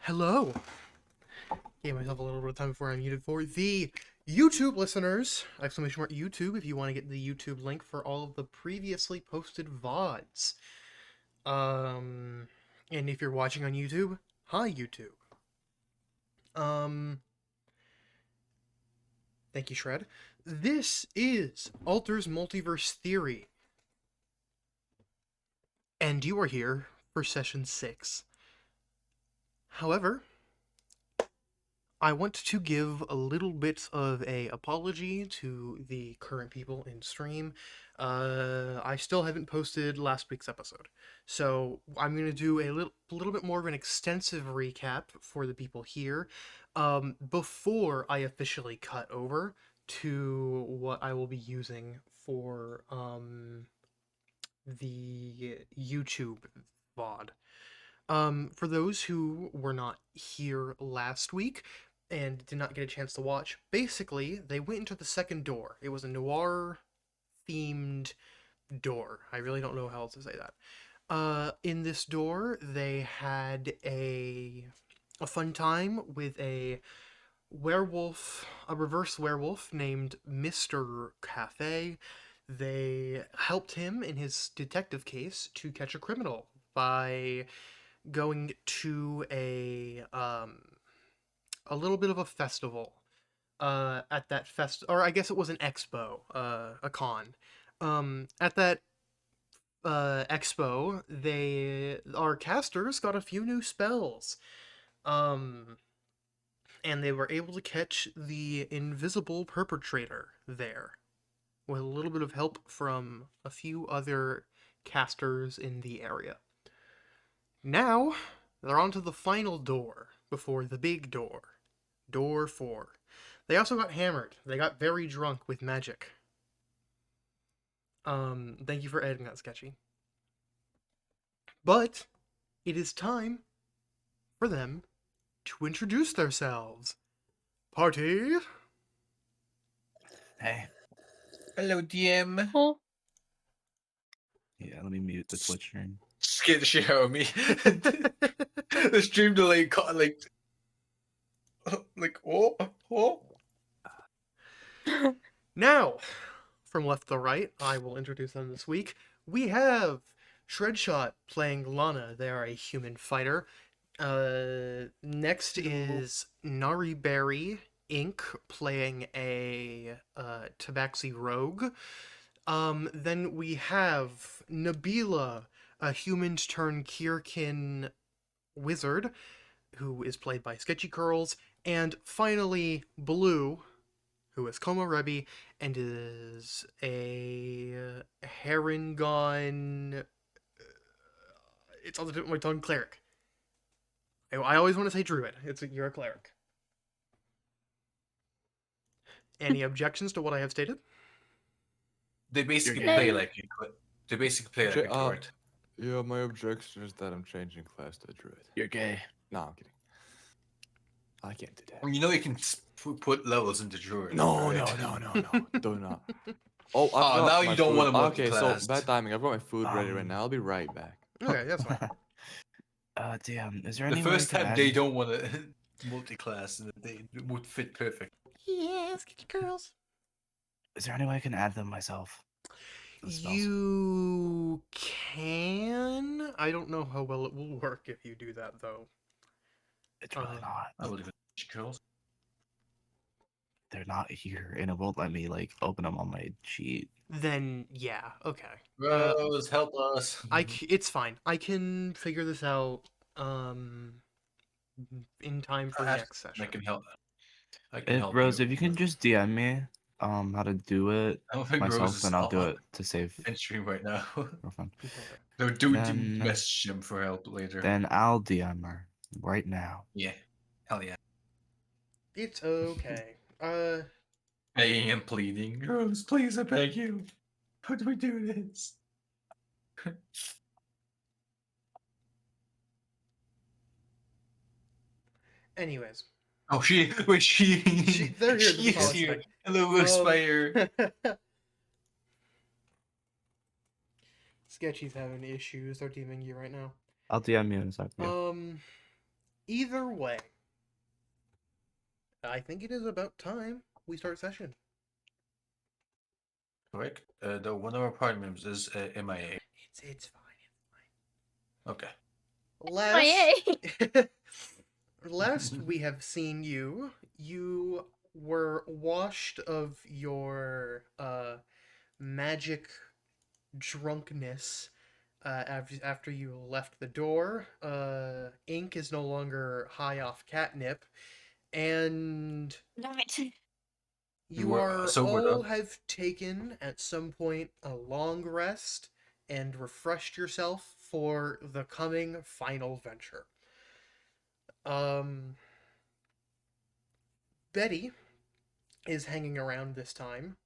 Hello. Gave myself a little bit of time before I muted for the YouTube listeners. Exclamation mark YouTube if you want to get the YouTube link for all of the previously posted VODs. Um, and if you're watching on YouTube, hi YouTube. Um, Thank you, Shred. This is Alter's Multiverse Theory. And you are here for session 6. However, I want to give a little bit of a apology to the current people in stream. I still haven't posted last week's episode, so I'm going to do a little bit more of an extensive recap for the people here before I officially cut over to what I will be using for the YouTube VOD. For those who were not here last week and did not get a chance to watch, basically, they went into the second door. It was a noir themed door. I really don't know how else to say that. In this door, they had a fun time with a werewolf, a reverse werewolf named Mr. Cafe. They helped him in his detective case to catch a criminal by going to a little bit of a festival at that or I guess it was an expo, a con. At that expo, our casters got a few new spells. Um and they were able to catch the invisible perpetrator there with a little bit of help from a few other casters in the area. Now, they're on to the final door before the big door. Door 4. They also got hammered. They got very drunk with magic. Thank you for editing that, Sketchy. But it is time for them to introduce themselves. Party! Hey. Hello, DM. Oh. Yeah, let me mute the Twitch stream. Scared the shit out of me. The stream delay caught like oh. Now, from left to right, I will introduce them this week. We have Shredshot playing Lana. They are a human fighter. Next is Nari Berry Inc. playing a Tabaxi rogue. Then we have Nabila, a humans turned Kirkin wizard, who is played by Sketchy Curls. And finally, Blue, who is Koma Rebi and is a Harengon. It's on the tip of my tongue, cleric. I always want to say druid. You're a cleric. Any objections to what I have stated? They basically You're play gay. like they basically play like a card. Yeah, my objection is that I'm changing class to druid. You're gay. No, I'm kidding. I can't do that. You know you can put levels into druid. No, right? no, do not. Oh, now you don't want to Okay, so multi-class. bad timing. I've got my food ready right now. I'll be right back. Okay, that's fine. Damn. Is there The any first way I time can they add... don't want to multi-class, and they would fit perfect. Yes, get your girls. Is there any way I can add them myself? The spells? You can. I don't know how well it will work if you do that, though. It's really not. I would have girls. They're not here, and it won't let me like open them on my sheet. Then yeah, okay. Rose, help us. It's fine. I can figure this out in time for next session. I can help. I can If help Rose, you. if you can just DM me how to do it I don't think myself, Rose is then I'll do on it to save entry right now. for fun. No, do Then- message him for help later. Then I'll DM her right now. Yeah, hell yeah. It's okay. Begging and pleading, Rose, please, I beg you. How do we do this? Anyways. Oh, they're here. She's here. Hello, Aspire. Sketchy's having issues. They're DMing you right now. I'll DM you in a second. Either way, I think it is about time we start session. Correct. Though one of our party members is MIA. It's fine. Okay. Last last we have seen you, you were washed of your magic drunkenness after you left the door. Ink is no longer high off catnip, and Damn it. We you were are sobered all up. have taken at some point a long rest and refreshed yourself for the coming final venture. Um, Betty is hanging around this time.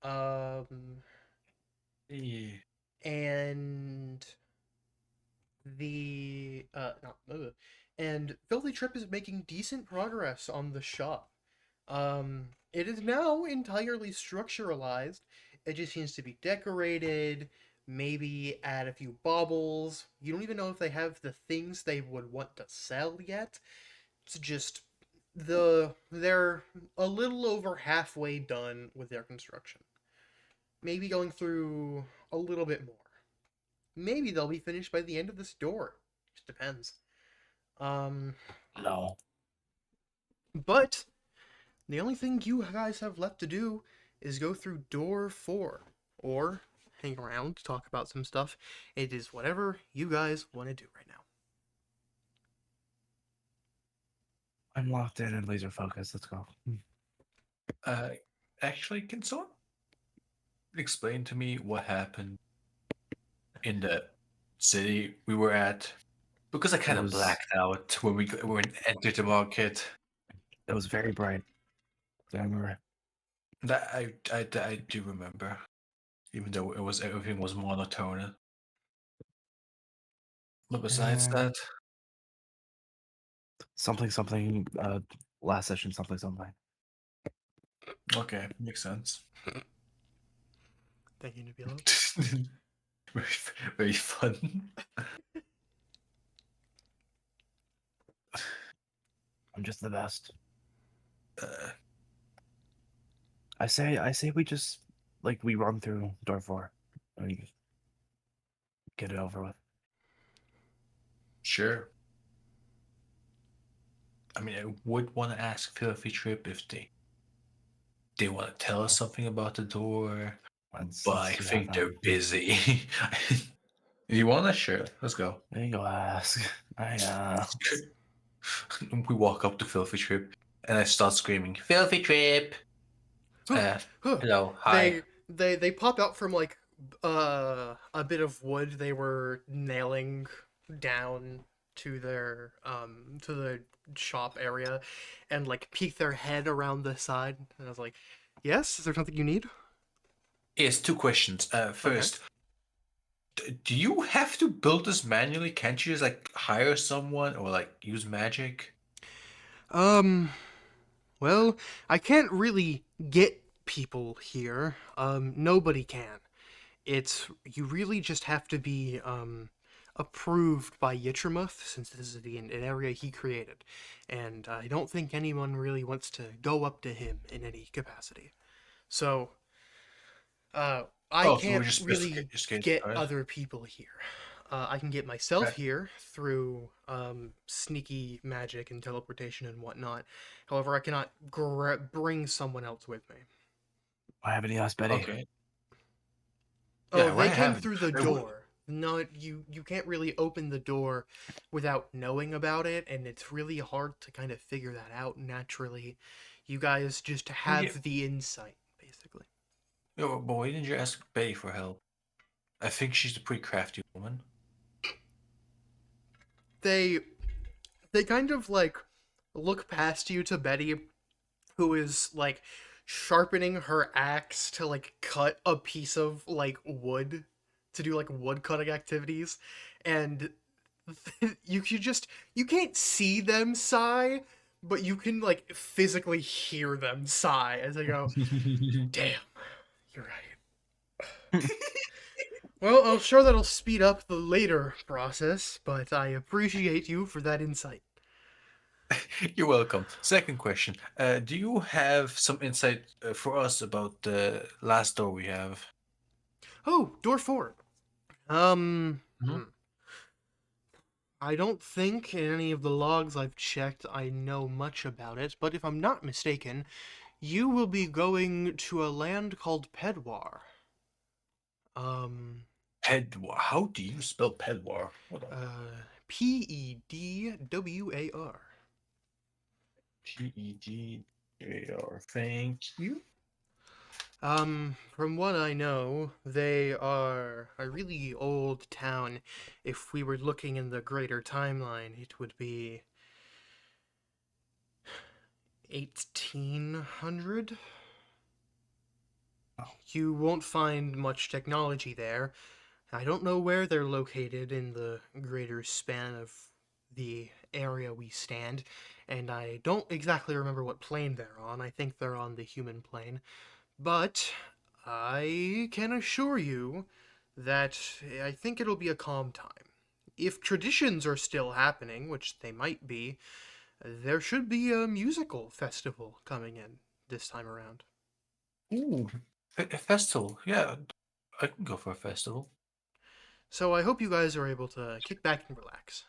Um, Yeah. and the not and Filthy Trip is making decent progress on the shop. It is now entirely structuralized. It just seems to be decorated. Maybe add a few baubles. You don't even know if they have the things they would want to sell yet. It's just they're a little over halfway done with their construction. Maybe going through a little bit more. Maybe they'll be finished by the end of this door. Just depends. Um, No. but the only thing you guys have left to do is go through door 4 or hang around to talk about some stuff. It is whatever you guys want to do right now. I'm locked in and laser focused. Let's go. Uh, actually, can someone explain to me what happened in the city we were at? Because I kind of was- blacked out when we entered the market. It was very bright. I remember. That I do remember, even though everything was monotone. But besides Mm. that, Something. Last session. Something. okay, makes sense. Thank you, Nabila. very, very fun. I'm just the best. Uh, I say we just we run through door 4 and get it over with. sure. I mean, I would want to ask Filthy Trip if they want to tell us something about the door, but I See think how they're busy. If you want to, sure, let's go. I ain't go ask. We walk up to Filthy Trip, and I start screaming, "Filthy Trip! Hello, hi." They pop out from like a bit of wood they were nailing down to their to the shop area and like peek their head around the side, and I was like, yes, is there something you need? Yes, two questions. First, do you have to build this manually? Can't you just hire someone or use magic? Well, I can't really get people here. Nobody can. It's you really just have to be approved by Yitrimuth, since this is an area he created, and I don't think anyone really wants to go up to him in any capacity. So, I Oh, so we're can't just really just getting get started. other people here. I can get myself Okay. here through sneaky magic and teleportation and whatnot. However, I cannot bring someone else with me. I haven't asked Betty. Okay. Oh, Yeah, why they I came haven't. through the I would- door. No, you can't really open the door without knowing about it, and it's really hard to kind of figure that out naturally. You guys just Well, yeah, have the insight, basically. yeah, but why didn't you ask Betty for help? I think she's a pretty crafty woman. They they kind of like look past you to Betty, who is like sharpening her axe to like cut a piece of like wood to do like wood cutting activities, and you can't see them sigh, but you can like physically hear them sigh as they go, damn, you're right. Well, I'm sure that'll speed up the later process, but I appreciate you for that insight. You're welcome. Second question. Do you have some insight for us about the last door we have? Oh, door 4. Mhm. I don't think in any of the logs I've checked I know much about it, but if I'm not mistaken, you will be going to a land called Pedwar. Um, How do you spell Pedwar? Hold on. Pedwar. Pedgar. Thank you. From what I know, they are a really old town. If we were looking in the greater timeline, it would be 1800. Oh. You won't find much technology there. I don't know where they're located in the greater span of the area we stand, and I don't exactly remember what plane they're on. I think they're on the human plane. But I can assure you that I think it'll be a calm time. If traditions are still happening, which they might be, there should be a musical festival coming in this time around. Ooh, a festival. Yeah, I can go for a festival. So I hope you guys are able to kick back and relax.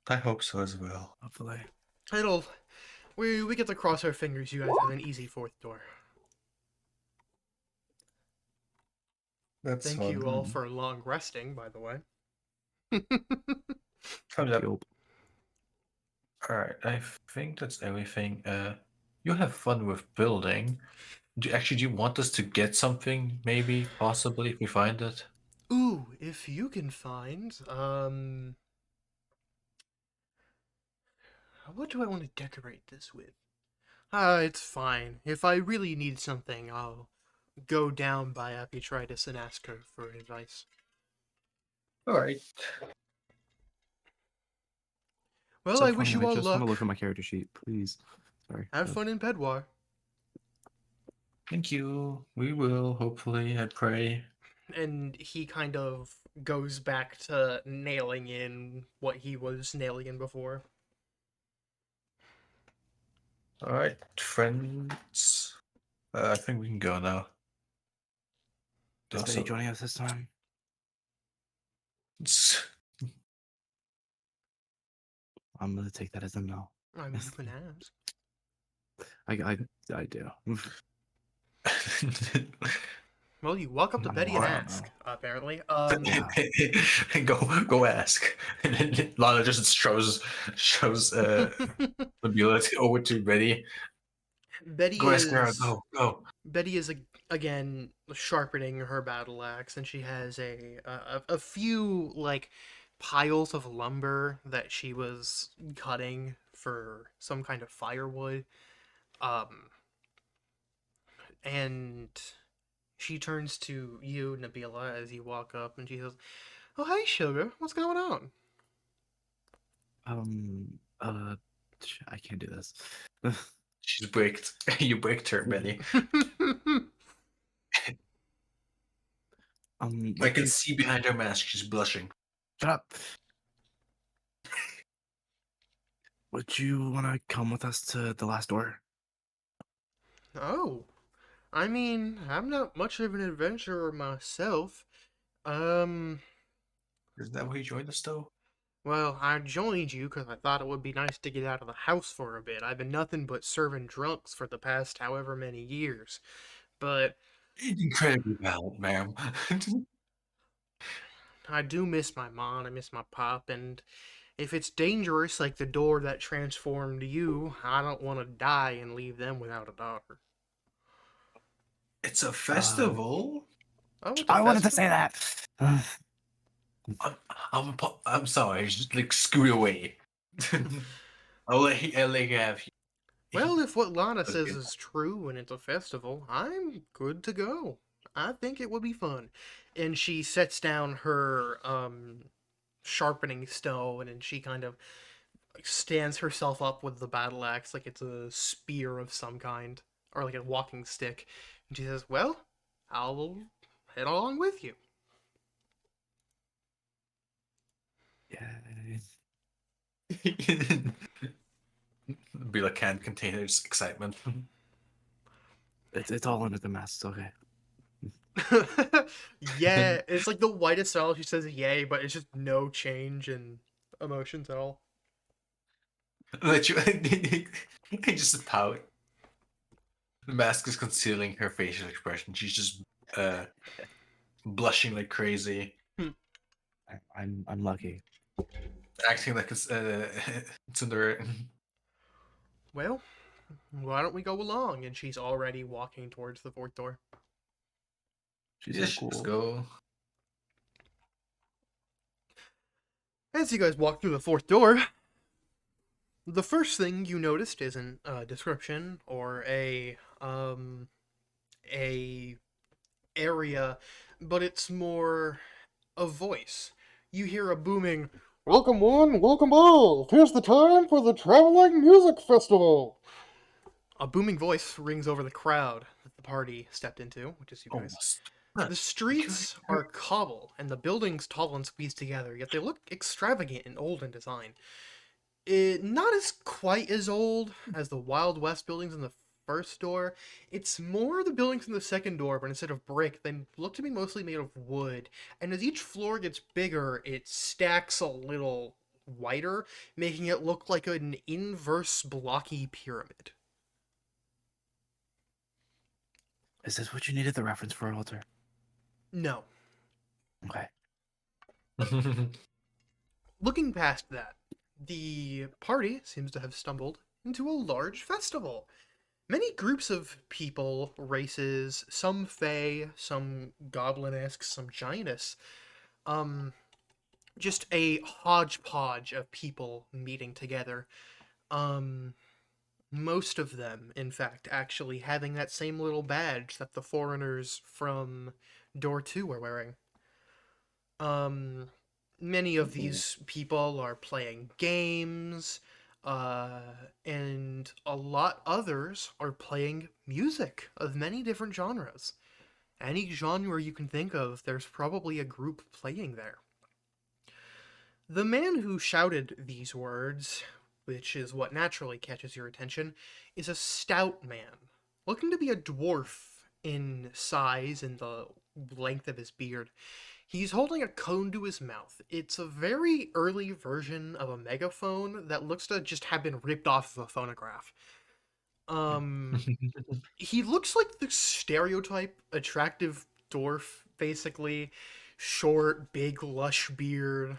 I hope so as well. Hopefully. It'll we get to cross our fingers you guys have an easy fourth door. That's Thank you fun. all for long resting, by the way. Thumbs up. Yup. All right, I think that's everything. You have fun with building. Do you want us to get something? Maybe, possibly, if we find it. Ooh, if you can find what do I want to decorate this with? It's fine. If I really need something, I'll go down by Apitritus and ask her for advice. All right. Well, So I wish funny. you I all just want to luck. look at my character sheet, please. Sorry. Have fun in Pedwar. Thank you. We will, hopefully, I pray. And he kind of goes back to nailing in what he was nailing in before. All right, friends. I think we can go now. Is Betty joining us this time? I'm gonna take that as a no. I mean, you can ask. I do. Well, you walk up to I'm Betty and more, ask, apparently. Yeah. Go ask. And then Lana just shows Nabila over to Betty. Betty Go ask her. is Go. Betty is again sharpening her battle axe, and she has a few like piles of lumber that she was cutting for some kind of firewood. Um, and she turns to you, Nabila, as you walk up, and she says, "Oh, hey, sugar, what's going on?" Um. I can't do this. She's bricked. You bricked her, Betty. I can see behind her mask. She's blushing. Shut up. Would you want to come with us to the last door? Oh, I mean, I'm not much of an adventurer myself. Um, Is that why you joined us, though? well, I joined you because I thought it would be nice to get out of the house for a bit. I've been nothing but serving drunks for the past however many years. But Incredibly valid, ma'am. I do miss my mom, I miss my pop, and if it's dangerous like the door that transformed you, I don't want to die and leave them without a daughter. It's a festival. Oh, it's a I wanted to say festival? that. I'm sorry. Just like scoot away. I'll let you have. Well, if what Lana says Okay. is true and it's a festival, I'm good to go. I think it would be fun. And she sets down her sharpening stone and she kind of stands herself up with the battle axe like it's a spear of some kind or like a walking stick. And she says, "Well, I'll head along with you." Yeah. Be like can't contain its excitement. It's all under the mask. It's okay. Yeah, it's like the whitest style. She says yay, but it's just no change in emotions at all. Let you just pout. The mask is concealing her facial expression. She's just uh, blushing like crazy, Hmm. I'm lucky. acting like it's Tsundere. Well, why don't we go along? And she's already walking towards the fourth door. She's so Yes, let's cool. go. As you guys walk through the fourth door, the first thing you noticed isn't a description or a area, but it's more a voice. You hear a booming, "Welcome one, welcome all! 'Tis the time for the Traveling Music Festival!" A booming voice rings over the crowd that the party stepped into, which is you guys. Almost. The streets are cobble, and the buildings tall and squeezed together, yet they look extravagant and old in design. Not as quite as old as the Wild West buildings in the first door. It's more the buildings in the second door, but instead of brick, they look to be mostly made of wood. And as each floor gets bigger, it stacks a little wider, making it look like an inverse blocky pyramid. Is this what you needed the reference for, Walter? No. Okay. Looking past that, the party seems to have stumbled into a large festival. Many groups of people, races, some fae, some goblin-esque, some giantess. Um, just a hodgepodge of people meeting together. Um, most of them, in fact, actually having that same little badge that the foreigners from Door 2 are wearing. Um, Many of these people are playing games, uh, and a lot others are playing music of many different genres. Any genre you can think of, there's probably a group playing there. The man who shouted these words, which is what naturally catches your attention, is a stout man, looking to be a dwarf in size and the length of his beard. He's holding a cone to his mouth. It's a very early version of a megaphone that looks to just have been ripped off of a phonograph. Um, he looks like the stereotype attractive dwarf, basically. Short, big, lush beard,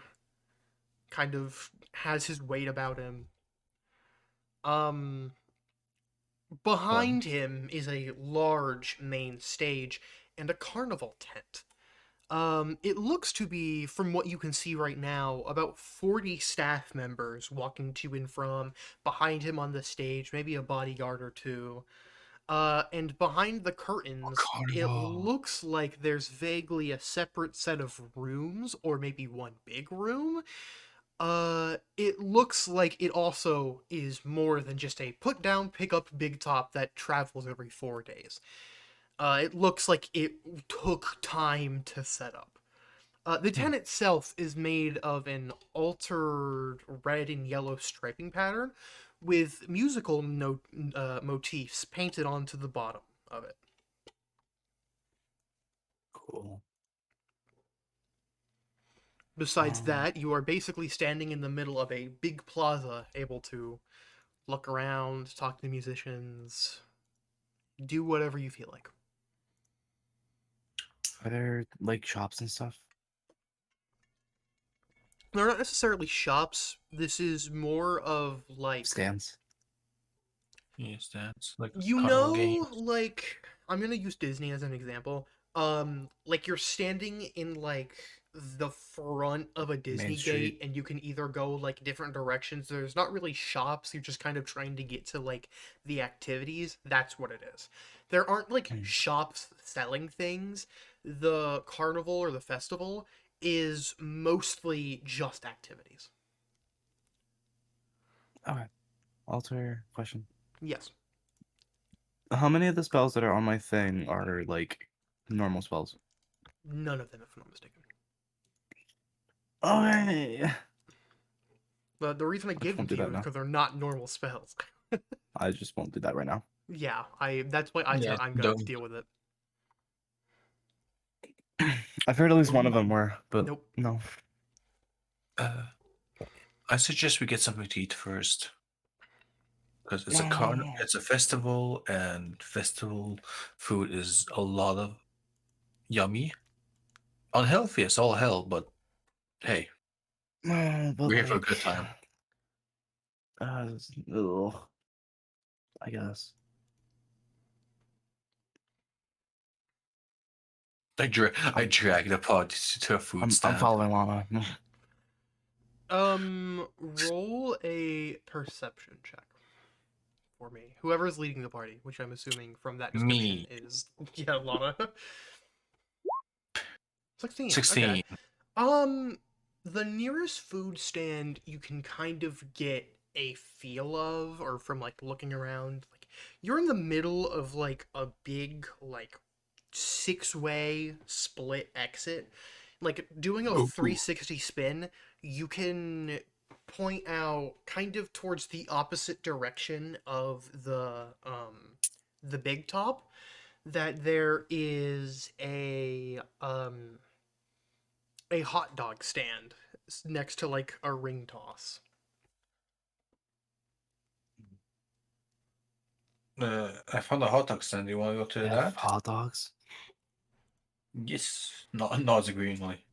kind of has his weight about him. Um, Fun. Behind him is a large main stage and a carnival tent. It looks to be, from what you can see right now, about 40 staff members walking to and from, behind him on the stage, maybe a bodyguard or two. And behind the curtains, it Carnival. looks like there's vaguely a separate set of rooms, or maybe one big room. It looks like it also is more than just a put down, pick up big top that travels every 4 days. It looks like it took time to set up. The tent itself is made of an altered red and yellow striping pattern with musical motifs painted onto the bottom of it. Cool. Besides that, you are basically standing in the middle of a big plaza, able to look around, talk to the musicians, do whatever you feel like. Are there like shops and stuff? They're not necessarily shops. This is more of like, Stands? Yes, that's like you carnival game. know, like, I'm gonna use Disney as an example. Like you're standing in like the front of a Disney Street? gate and you can either go like different directions. There's not really shops, you're just kind of trying to get to like the activities. That's what it is. There aren't like Hmm. shops selling things. The carnival or the festival is mostly just activities. Okay. Alter question. Yes. How many of the spells that are on my thing are like normal spells? None of them, if I'm not mistaken. Okay. The reason I I just gave them won't do to you that is now. because they're not normal spells. I just won't do that right now. Yeah, that's why I Yeah, said I'm gonna don't. deal with it. I've heard at least one of them were, but Nope. no. Uh, I suggest we get something to eat first. Because No. it's a festival, and festival food is a lot of yummy. Unhealthy as all hell, but hey, No, but we're here for a like, good time. ugh, I guess. I dragged the party to a food I'm stand. following Llama. Roll a perception check for me. Whoever's leading the party, which I'm assuming from that description Me, is yeah, Lana. 16. Okay. 16. The nearest food stand you can kind of get a feel of, or from like looking around, like you're in the middle of like a big like six-way split exit. Like doing a Ooh, 360 spin, you can point out kind of towards the opposite direction of the big top that there is a hot dog stand next to like a ring toss. I found a hot dog stand. You want to go to They have that? hot dogs. Yes. Nods agreeingly.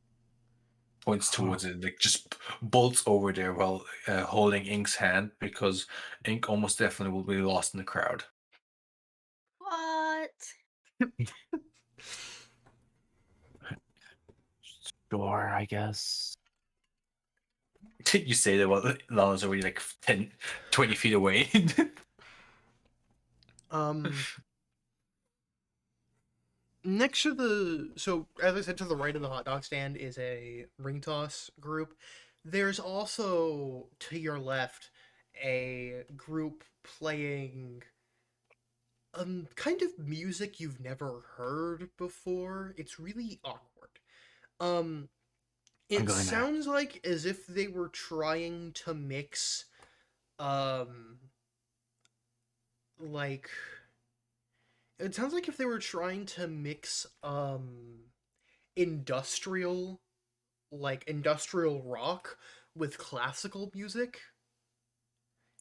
Points Huh. towards it, like just bolts over there while holding Ink's hand because Ink almost definitely will be lost in the crowd. What? Sure, I guess. You say that while Lana's already like 10, 20 feet away. Um, next to the so as I said, to the right of the hot dog stand is a ring toss group. There's also to your left a group playing kind of music you've never heard before. It's really awkward. Um, I'm it going there. sounds like as if they were trying to mix um like it sounds like if they were trying to mix industrial industrial rock with classical music,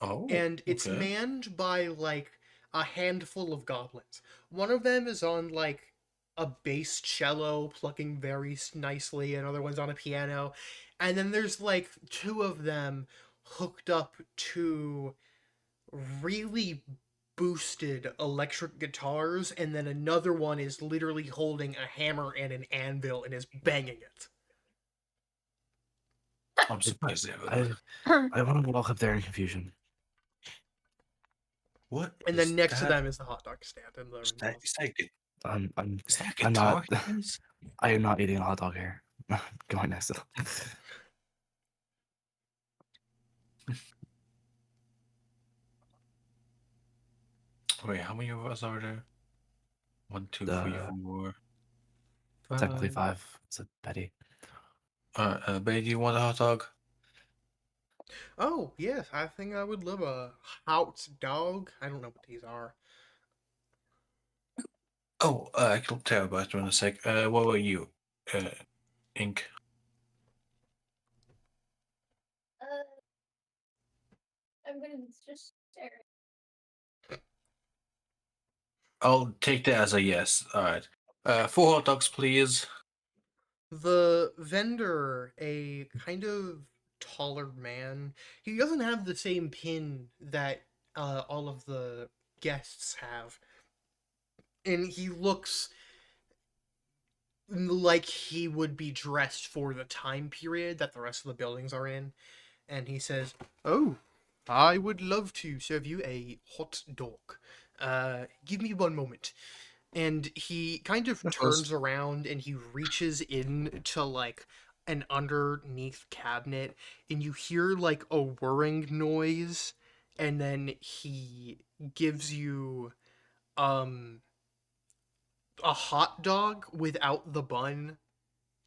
Oh, and it's okay. manned by like a handful of goblins. One of them is on like a bass cello plucking very nicely, another one's on a piano, and then there's like two of them hooked up to really boosted electric guitars, and then another one is literally holding a hammer and an anvil and is banging it. I'm surprised they have I, that. I want to walk up there in confusion. What And is then next to that? them is the hot dog stand and the Is that, is that, gu- I'm is that I'm not guitar? Guys? I am not eating a hot dog here. Going next to them. Wait, how many of us are there? 1, 2, 3, Uh, 4, technically 5. 5. It's a Betty. Babe, do you want a hot dog? Oh, yes, I think I would love a hot dog. I don't know what these are. Oh, I can tell about you in a sec. What were you? Ink. I'm gonna just stare. I'll take that as a yes. All right. 4 hot dogs, please. The vendor, a kind of taller man, he doesn't have the same pin that all of the guests have. And he looks like he would be dressed for the time period that the rest of the buildings are in. And he says, "Oh, I would love to serve you a hot dog. Give me one moment." And he kind of Of course. turns around and he reaches in to like an underneath cabinet, and you hear like a whirring noise, and then he gives you um a hot dog without the bun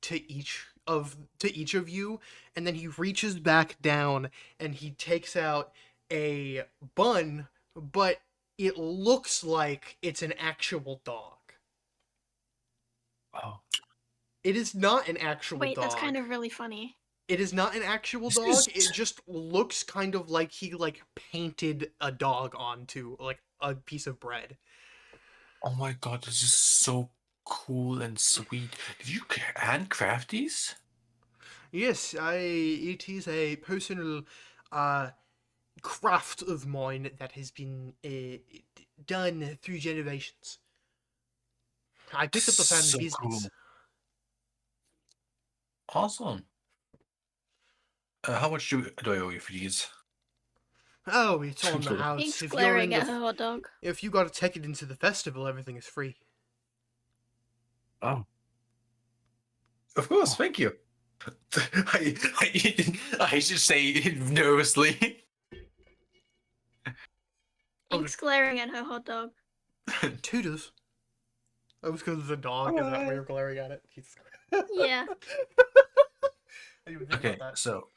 to each to each of you, and then he reaches back down and he takes out a bun, but it looks like it's an actual dog. Oh, It is not an actual Wait, dog. that's kind of really funny. It is not an actual This dog. is- It just looks kind of like he like painted a dog onto like a piece of bread. Oh my god, this is so cool and sweet. Did you handcraft these? Yes, it is a personal uh craft of mine that has been done through generations. I picked up the family So business. cool. Awesome. How much do I owe you for these? Oh, it's on the Ink's house. Ink's If you're in glaring at the, her hot dog. if you got a ticket into the festival, everything is free. oh, Of course, thank you. I should say it nervously. Oh, Ink's glaring at her hot dog. Toodles. Oh, it's because of the dog. Is that why you're glaring at it? Jesus Christ. Yeah. I didn't even think Okay, about that. so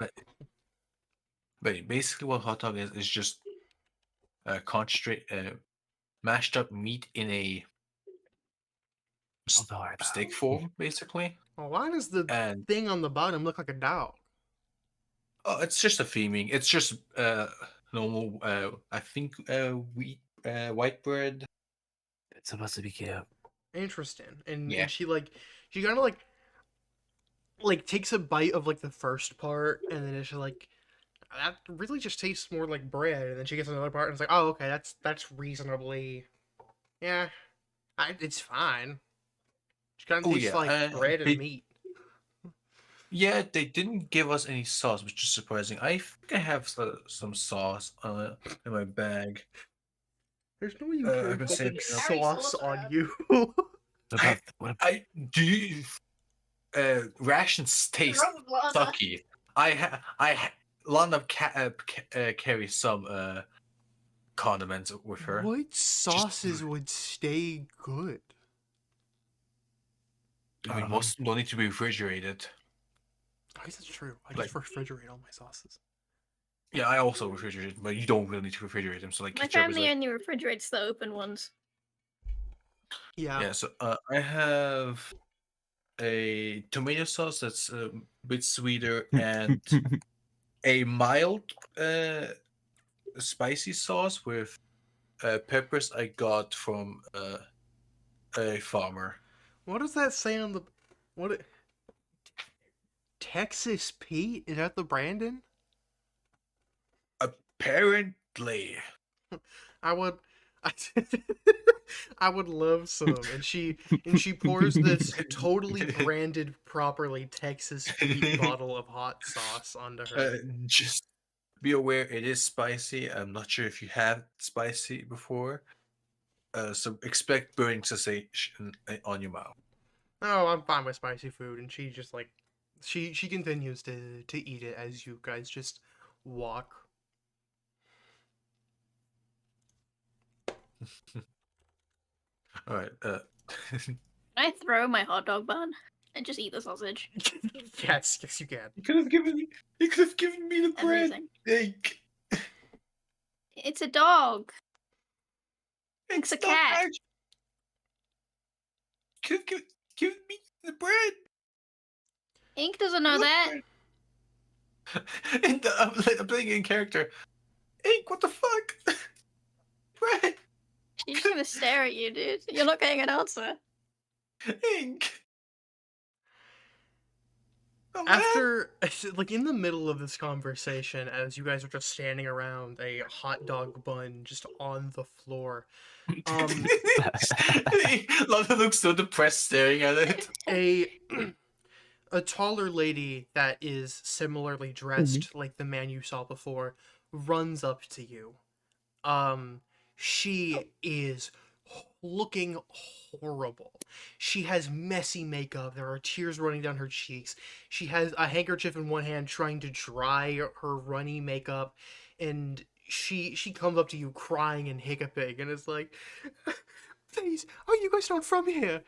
but basically what hot dog is just concentrate mashed up meat in a oh, don't worry about steak it. form, basically. Oh, why does the And thing on the bottom look like a dog? oh, it's just a theming. It's just normal. I think wheat white bread. It's supposed to be cute. Interesting. And Yeah. and she kind of like takes a bite of like the first part, and then it's just like that really just tastes more like bread. And then she gets another part, and it's like, oh, okay, that's reasonably, yeah, it's fine. She kind of Oh tastes yeah, like bread and they- meat. Yeah, they didn't give us any sauce, which is surprising. I think I have some sauce in my bag. There's no way you I've carry been fucking saving up. sauce on you. What about, what about I do you, rations taste sucky. Lana carries some condiments with her. What sauces would stay good? I mean, most don't need to be refrigerated. I guess that's true. I Like- just refrigerate all my sauces. Yeah, I also refrigerate, but you don't really need to refrigerate them. So like My ketchup is family like, only refrigerates the open ones. Yeah. yeah. So I have a tomato sauce that's a bit sweeter and a mild spicy sauce with peppers I got from a farmer. What does that say on the what? Texas Pete? Is that the Brandon? Apparently, I would, I would love some. And she pours this totally branded properly Texas Pete bottle of hot sauce onto her. just be aware it is spicy. I'm not sure if you have spicy before. So expect burning sensation on your mouth. Oh, I'm fine with spicy food, and she just like, she continues to eat it as you guys just walk. All right. Can I throw my hot dog bun and just eat the sausage? Yes, you can. You could have given me. You could have given me the bread. Amazing. Like, It's a dog. It's a not cat. actually- Could have given me the bread. Ink doesn't know Look, that. bread. I'm playing in character. Ink, what the fuck? Bread. She's just gonna stare at you, dude. You're not getting an answer. Ink. Oh, man. After, like, in the middle of this conversation, as you guys are just standing around a hot dog bun just on the floor, Lana looks so depressed staring at it. a taller lady that is similarly dressed like the man you saw before runs up to you. She is looking horrible. She has messy makeup. There are tears running down her cheeks. She has a handkerchief in one hand trying to dry her runny makeup, and she comes up to you crying and hiccuping, and is like, "Please, are you guys not from here?"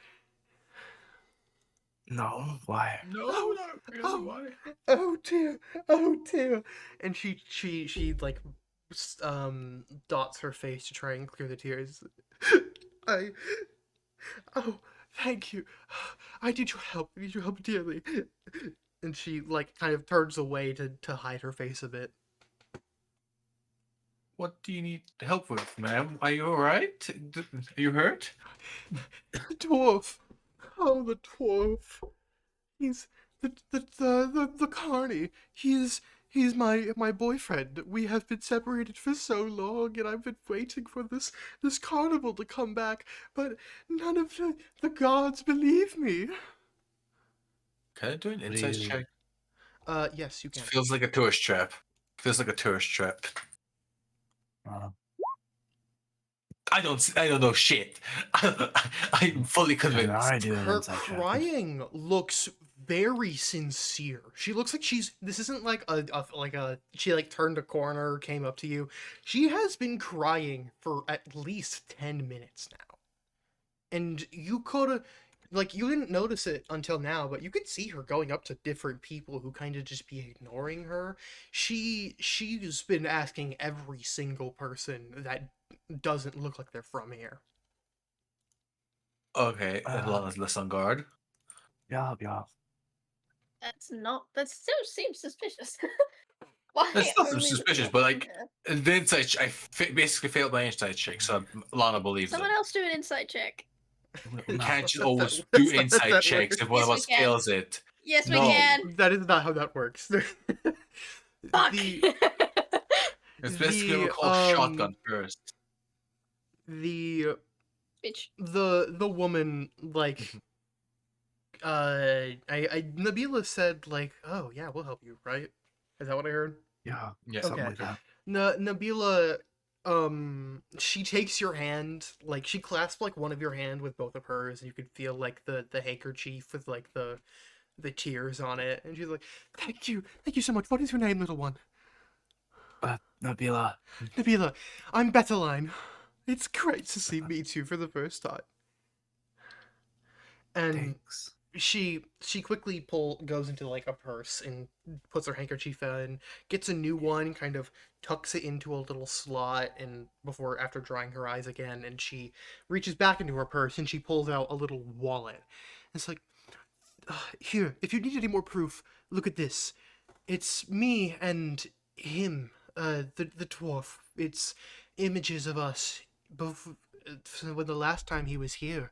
No, why? No, Oh, not really. oh. Why? Oh dear, oh dear. And she like dots her face to try and clear the tears. I oh, thank you. I need your help. I need your help dearly. And she like kind of turns away to hide her face a bit. What do you need help with, ma'am? Are you alright? Are you hurt? The dwarf. Oh, the dwarf. He's the carney. He's my boyfriend. We have been separated for so long, and I've been waiting for this carnival to come back, but none of the gods believe me. Can I do an What do insight you- check? Yes, you It can. feels like a tourist trap. Feels like a tourist trap. Uh, I don't know shit. I'm fully can convinced. I do an Her insight check? crying looks very sincere. She looks like this isn't like she like turned a corner, came up to you. She has been crying for at least 10 minutes now. And you could have, like, you didn't notice it until now, but you could see her going up to different people who kind of just be ignoring her. She's been asking every single person that doesn't look like they're from here. Okay, as long as less on guard. Yeah. That still seems suspicious. Why That's not only the suspicious, dwarf but in like here? the insight, basically failed my insight check, so Lana believes Someone it. else do an insight check. We No. can't just That's always not- do that's not how insight that checks if one Yes, of we us can. fails it. Yes, we No. can. That is not how that works. Fuck. The It's basically The, a call shotgun first. the Bitch. the woman like Nabila said like, oh yeah, we'll help you, right? Is that what I heard? Yeah. Yeah. Something Okay. like that. Nabila, she takes your hand, like she clasps like one of your hand with both of hers, and you could feel like the handkerchief with like the tears on it, and she's like, thank you so much. What is your name, little one? Nabila. Nabila, I'm Betteline. It's great to meet you for the first time. And Thanks. she quickly goes into like a purse and puts her handkerchief in, gets a new one, kind of tucks it into a little slot, and after drying her eyes again, and she reaches back into her purse and she pulls out a little wallet. It's like, here, if you need any more proof, look at this. It's me and him, the dwarf. It's images of us both when the last time he was here.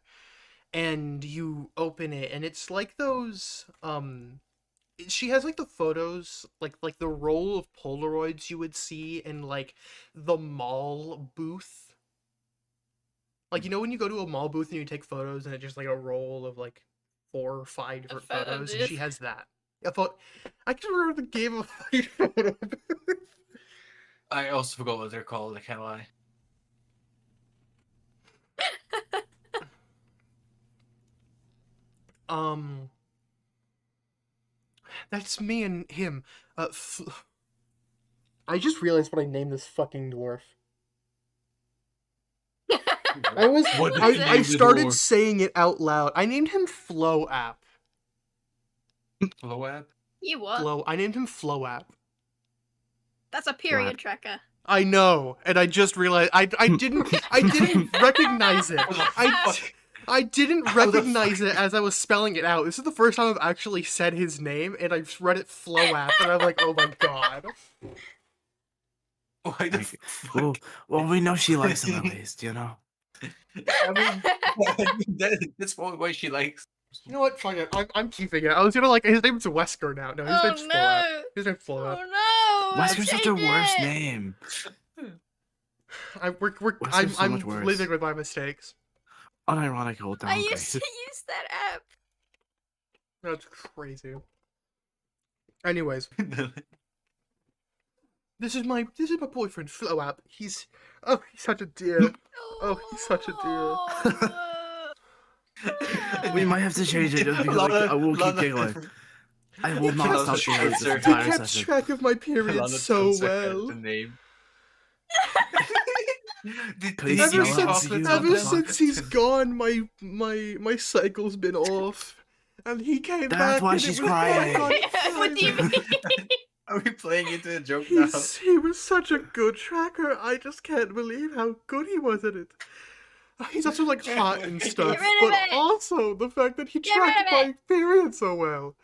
And you open it, and it's like those she has like the photos, like the roll of Polaroids you would see in like the mall booth. Like, you know when you go to a mall booth and you take photos and it's just like a roll of like 4 or 5 different photo photos, and booth. she has that. I can remember the game of photo booth. I also forgot what they're called. I can't lie. That's me and him. I just realized what I named this fucking dwarf. I was What did What is you it? I name the started dwarf? saying it out loud. I named him Flow App. Floab? You what? Flow. I named him Flow App. That's a period tracker. I know, and I just realized I didn't recognize it. What the fuck? I didn't How the recognize fuck- it as I was spelling it out. This is the first time I've actually said his name, and I've read it Flow App, and I'm like, oh my god. Why the Like, fuck? well, we know she likes him at least, you know? I mean, that's probably why she likes. You know what? Fuck it. I'm keeping it. I was gonna like his name's Wesker now. No, his Oh name's Flow App. no! His name's Flow App. Oh no! Wesker's such a Change worse it! name. I'm Wesker's so much worse. living with my mistakes. Unironical I downgrade. used to use that app. That's crazy. Anyways, this is my boyfriend, Flow App. He's such a dear. Oh, he's such a dear. We might have to change it just because like, I will keep giggling. I will not Lana stop just giggling this answer. He entire kept session. track of my periods Lana so puts her head well. The name. Did Could he you smell see it? chocolates Ever on Ever them? since he's gone, my cycle's been off. And he came That's back why and she's it was, oh my crying. God, What do you mean? Are we playing into a joke now? he was such a good tracker. I just can't believe how good he was at it. He's also like hot and stuff, Get rid of but it! also the fact that he Get rid tracked of my it! period so well.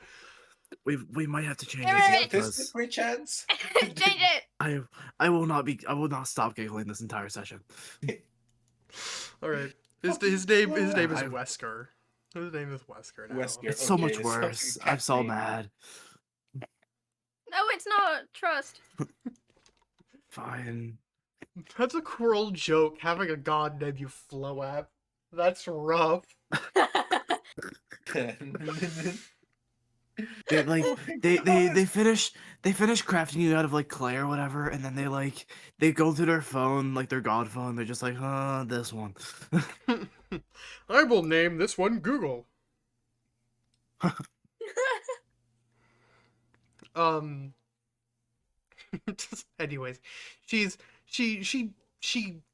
We might have to change Get it rid of it! because Autistic chance? Change it! I will not stop giggling this entire session. All right, his name is I- Wesker. His name is Wesker now. Wesker. It's so Okay, much it's not worse. your I'm so cat name. mad. No, it's not. Trust. Fine. That's a cruel joke. Having a god name you Floap. That's rough. They like Oh my they God. finish crafting you out of like clay or whatever, and then they go through their phone, like their god phone. They're just like, this one. I will name this one Google. Um. Anyways, she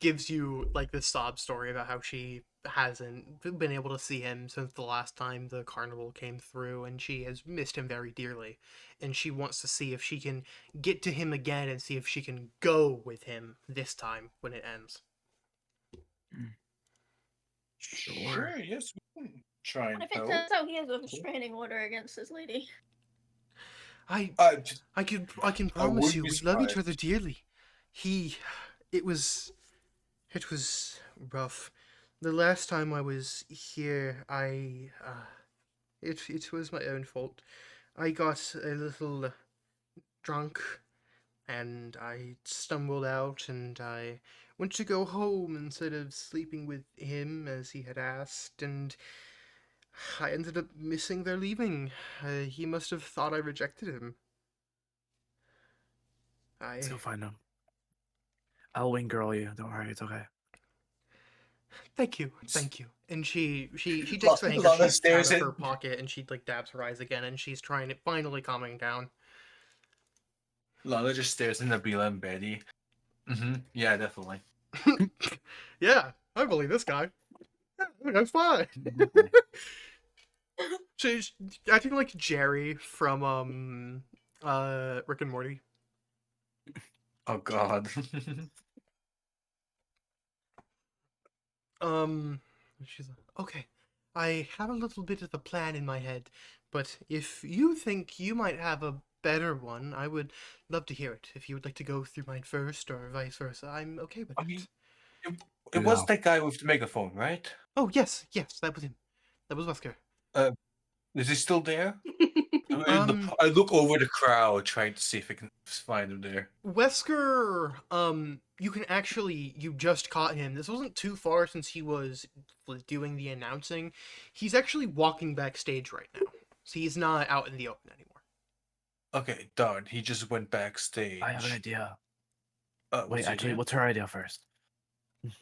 gives you like this sob story about how she hasn't been able to see him since the last time the carnival came through, and she has missed him very dearly, and she wants to see if she can get to him again and see if she can go with him this time when it ends. Sure, yes, we can try What and if it help. turns out he has a restraining order against this lady? I Just, I can I promise wouldn't you be we love each surprised. other dearly. He it was rough. The last time I was here, it was my own fault. I got a little drunk and I stumbled out and I went to go home instead of sleeping with him as he had asked, and I ended up missing their leaving. He must have thought I rejected him. Let's go I find them. I'll wing girl you. Don't worry, it's okay. thank you. And she takes the Lana handkerchief out stares of in. her pocket and she like dabs her eyes again and she's trying to finally calming down. Lana just stares in Nabila and Betty. Yeah, definitely. Yeah, I believe this guy. Yeah, that guy's fine. She's acting like Jerry from Rick and Morty. Oh God. Um, she's like, okay, I have a little bit of a plan in my head, but if you think you might have a better one, I would love to hear it. If you would like to go through mine first or vice versa, I'm okay with I it. mean, it was No. that guy with the megaphone, right? Oh, yes, that was him. That was Wesker. Is he still there? Um, I look over the crowd trying to see if I can find him there. Wesker, you can actually, you just caught him. This wasn't too far since he was doing the announcing. He's actually walking backstage right now. So he's not out in the open anymore. Okay, darn, he just went backstage. I have an idea. What's Wait, your actually, idea? what's her idea first?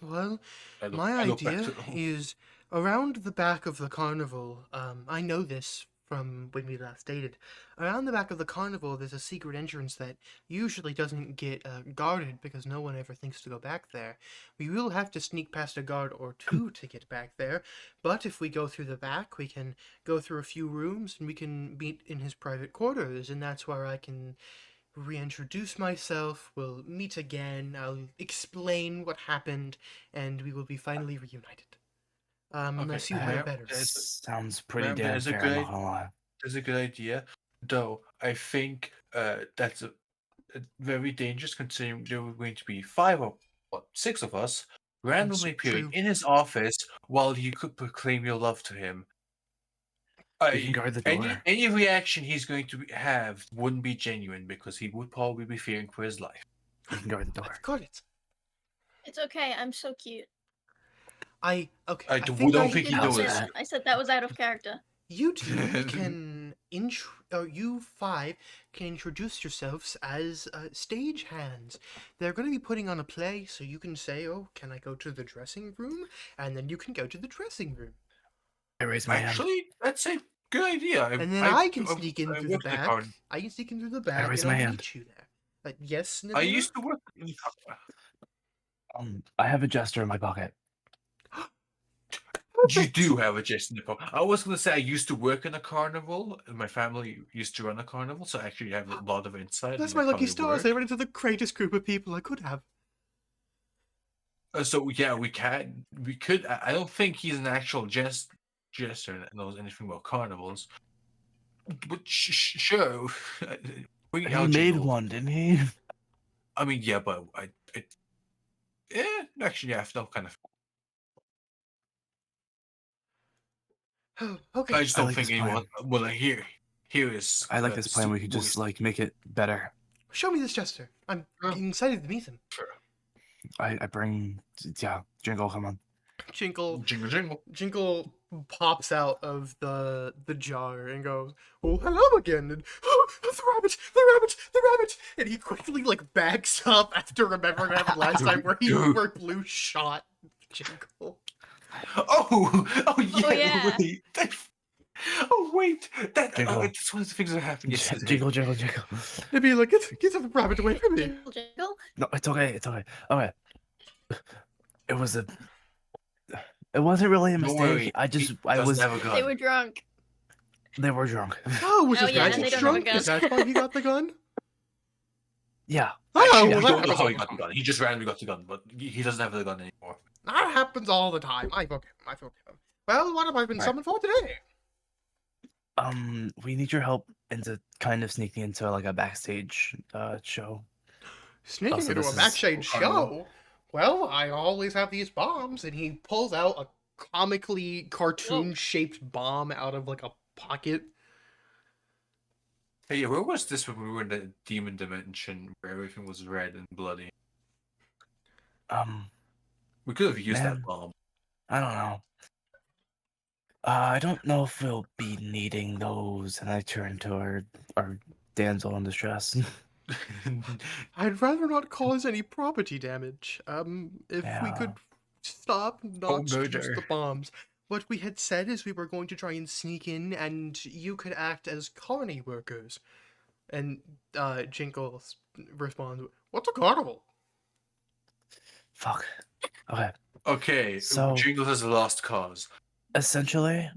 Well, I look, my I look back idea to. is around the back of the carnival. I know this from when we last dated. Around the back of the carnival, there's a secret entrance that usually doesn't get guarded because no one ever thinks to go back there. We will have to sneak past a guard or two to get back there, but if we go through the back, we can go through a few rooms and we can meet in his private quarters, and that's where I can reintroduce myself, we'll meet again, I'll explain what happened, and we will be finally reunited. Unless you have a Ma'am, better. Sounds pretty ma'am, damn there's a fair, I'm good, not gonna lie. there's a good idea. Though I think that's a very dangerous considering there were going to be six of us randomly appearing True. in his office while you could proclaim your love to him. We can guard the door. Any reaction he's going to have wouldn't be genuine because he would probably be fearing for his life. We can guard the door. I've got it. It's okay. I'm so cute. Okay. I I don't think think I he didn't knows say knows. that. that. I said that was out of character. you two can you five can introduce yourselves as stage hands. They're going to be putting on a play, so you can say, "Oh, can I go to the dressing room?" And then you can go to the dressing room. I raise my hand. Actually, that's a good idea. And then I can I- sneak in I through the worked in back. car- I can sneak in through the back raise and my I'll hand. meet you there. Yes, I Nabila? used to work in I have a jester in my pocket. You do have a Jason nipple. I was gonna say I used to work in a carnival, and my family used to run a carnival, so I actually have a lot of insight That's on my like, how lucky they stars. I work. ran into the greatest group of people I could have. So yeah, we could. I don't think he's an actual jester that knows anything about carnivals. But sure, bring He out made Jingle. one, didn't he? I mean, yeah, but actually, yeah, I felt kind of. Okay. I just I don't like think this anyone. plan. Well, here is I like this plan. We could just like make it better. Show me this jester. I'm excited to meet him. I bring, yeah, Jingle, come on. Jinkle Jingle. Jinkle pops out of the jar and goes, "Oh, hello again!" And the rabbit, the rabbit, the rabbit! And he quickly like backs up after remembering what happened last time, where Blue shot Jinkle. Oh yeah, yeah. wait. Oh wait, Jingle. it's one of the things that happened yesterday. Jingle, Jingle, Jingle. They'd be like, get the rabbit away from me. Jingle, jingle. No, it's okay. It's okay. Okay. It was a. It wasn't really a Don't mistake. worry, I doesn't was. have a gun. They were drunk. They were drunk. Oh, was Oh, this yeah, guy and they just don't have a drunk? Is gun. that why he got the gun? Yeah. Oh, Actually, well, we that don't know happens how all he the got the time. gun. He just randomly got the gun, but he doesn't have the gun anymore. That happens all the time. I forgive him. I forgive him. Well, what have I been Right. summoned for today? We need your help into kind of sneaking into like a backstage show. Sneaking Also, into this a is backstage Carnival. show? Well, I always have these bombs, and he pulls out a comically cartoon-shaped bomb out of like a pocket. Hey, yeah, where was this when we were in the demon dimension where everything was red and bloody? We could have used that Man. bomb. I don't know. I don't know if we'll be needing those. And I turn to our damsel in distress. I'd rather not cause any property damage. If we Yeah. could stop not use murder. the bombs. What we had said is we were going to try and sneak in, and you could act as carny workers. And Jinkle responds, "What's a carnival?" Fuck. Okay. Okay, So- Jingle has a lost cause. Essentially,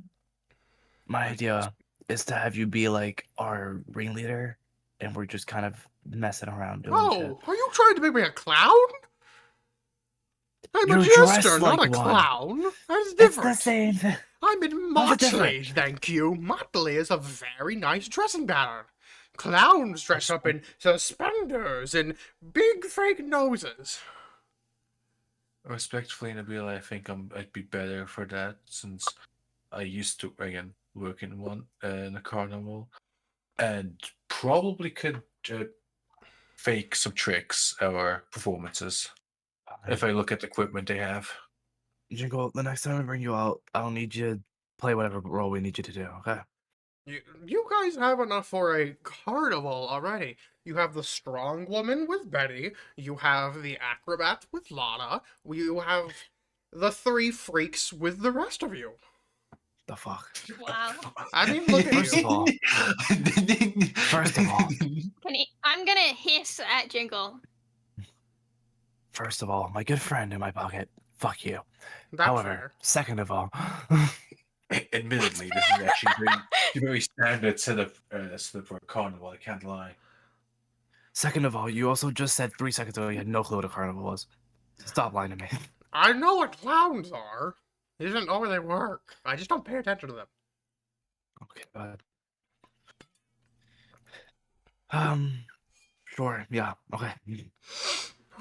my Like- idea is to have you be like our ringleader, and we're just kind of messing around doing shit. Oh, are you trying to make me a clown? I'm You're a jester, dressed not like a one. clown. That's It's different. the same thing. I'm in How's it motley, thank you. Motley is a very nice dressing pattern. Clowns dress up in suspenders and big fake noses. Respectfully, Nabila, I think I'd be better for that since I used to again work in one in a carnival, and probably could fake some tricks or performances if I look at the equipment they have. Jingle, the next time I bring you out, I'll need you to play whatever role we need you to do, okay? You guys have enough for a carnival already. You have the strong woman with Betty. You have the acrobat with Lana. You have the three freaks with the rest of you. The fuck? Wow. I mean, look at First of you. all- First of all- I'm gonna hiss at Jingle. First of all, my good friend in my pocket. Fuck you. That's However, fair. second of all, Admittedly, this is actually very standard setup for a carnival. I can't lie. you also just said 3 seconds ago you had no clue what a carnival was. Stop lying to me. I know what clowns are. I just don't know where they work. I just don't pay attention to them. Okay, go ahead. Sure, yeah, okay.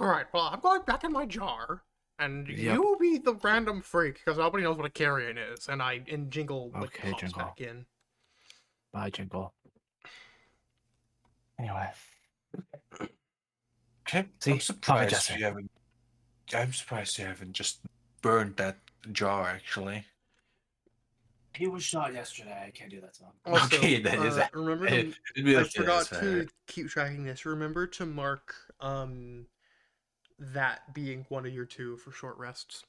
Alright, well, I'm going back in my jar. And Yep. you be the random freak, because nobody knows what a carrion is. And Jingle like, Okay, pops Jingle. back in. Bye, Jingle. Anyway, Okay, See? I'm surprised Jester. you haven't. I'm surprised you haven't just burned that jar. Actually, he was shot yesterday. I can't do that to him. Also, Okay, that is a- remember It'd to, be I okay, forgot that's to fair. keep tracking this. Remember to mark that being one of your two for short rests.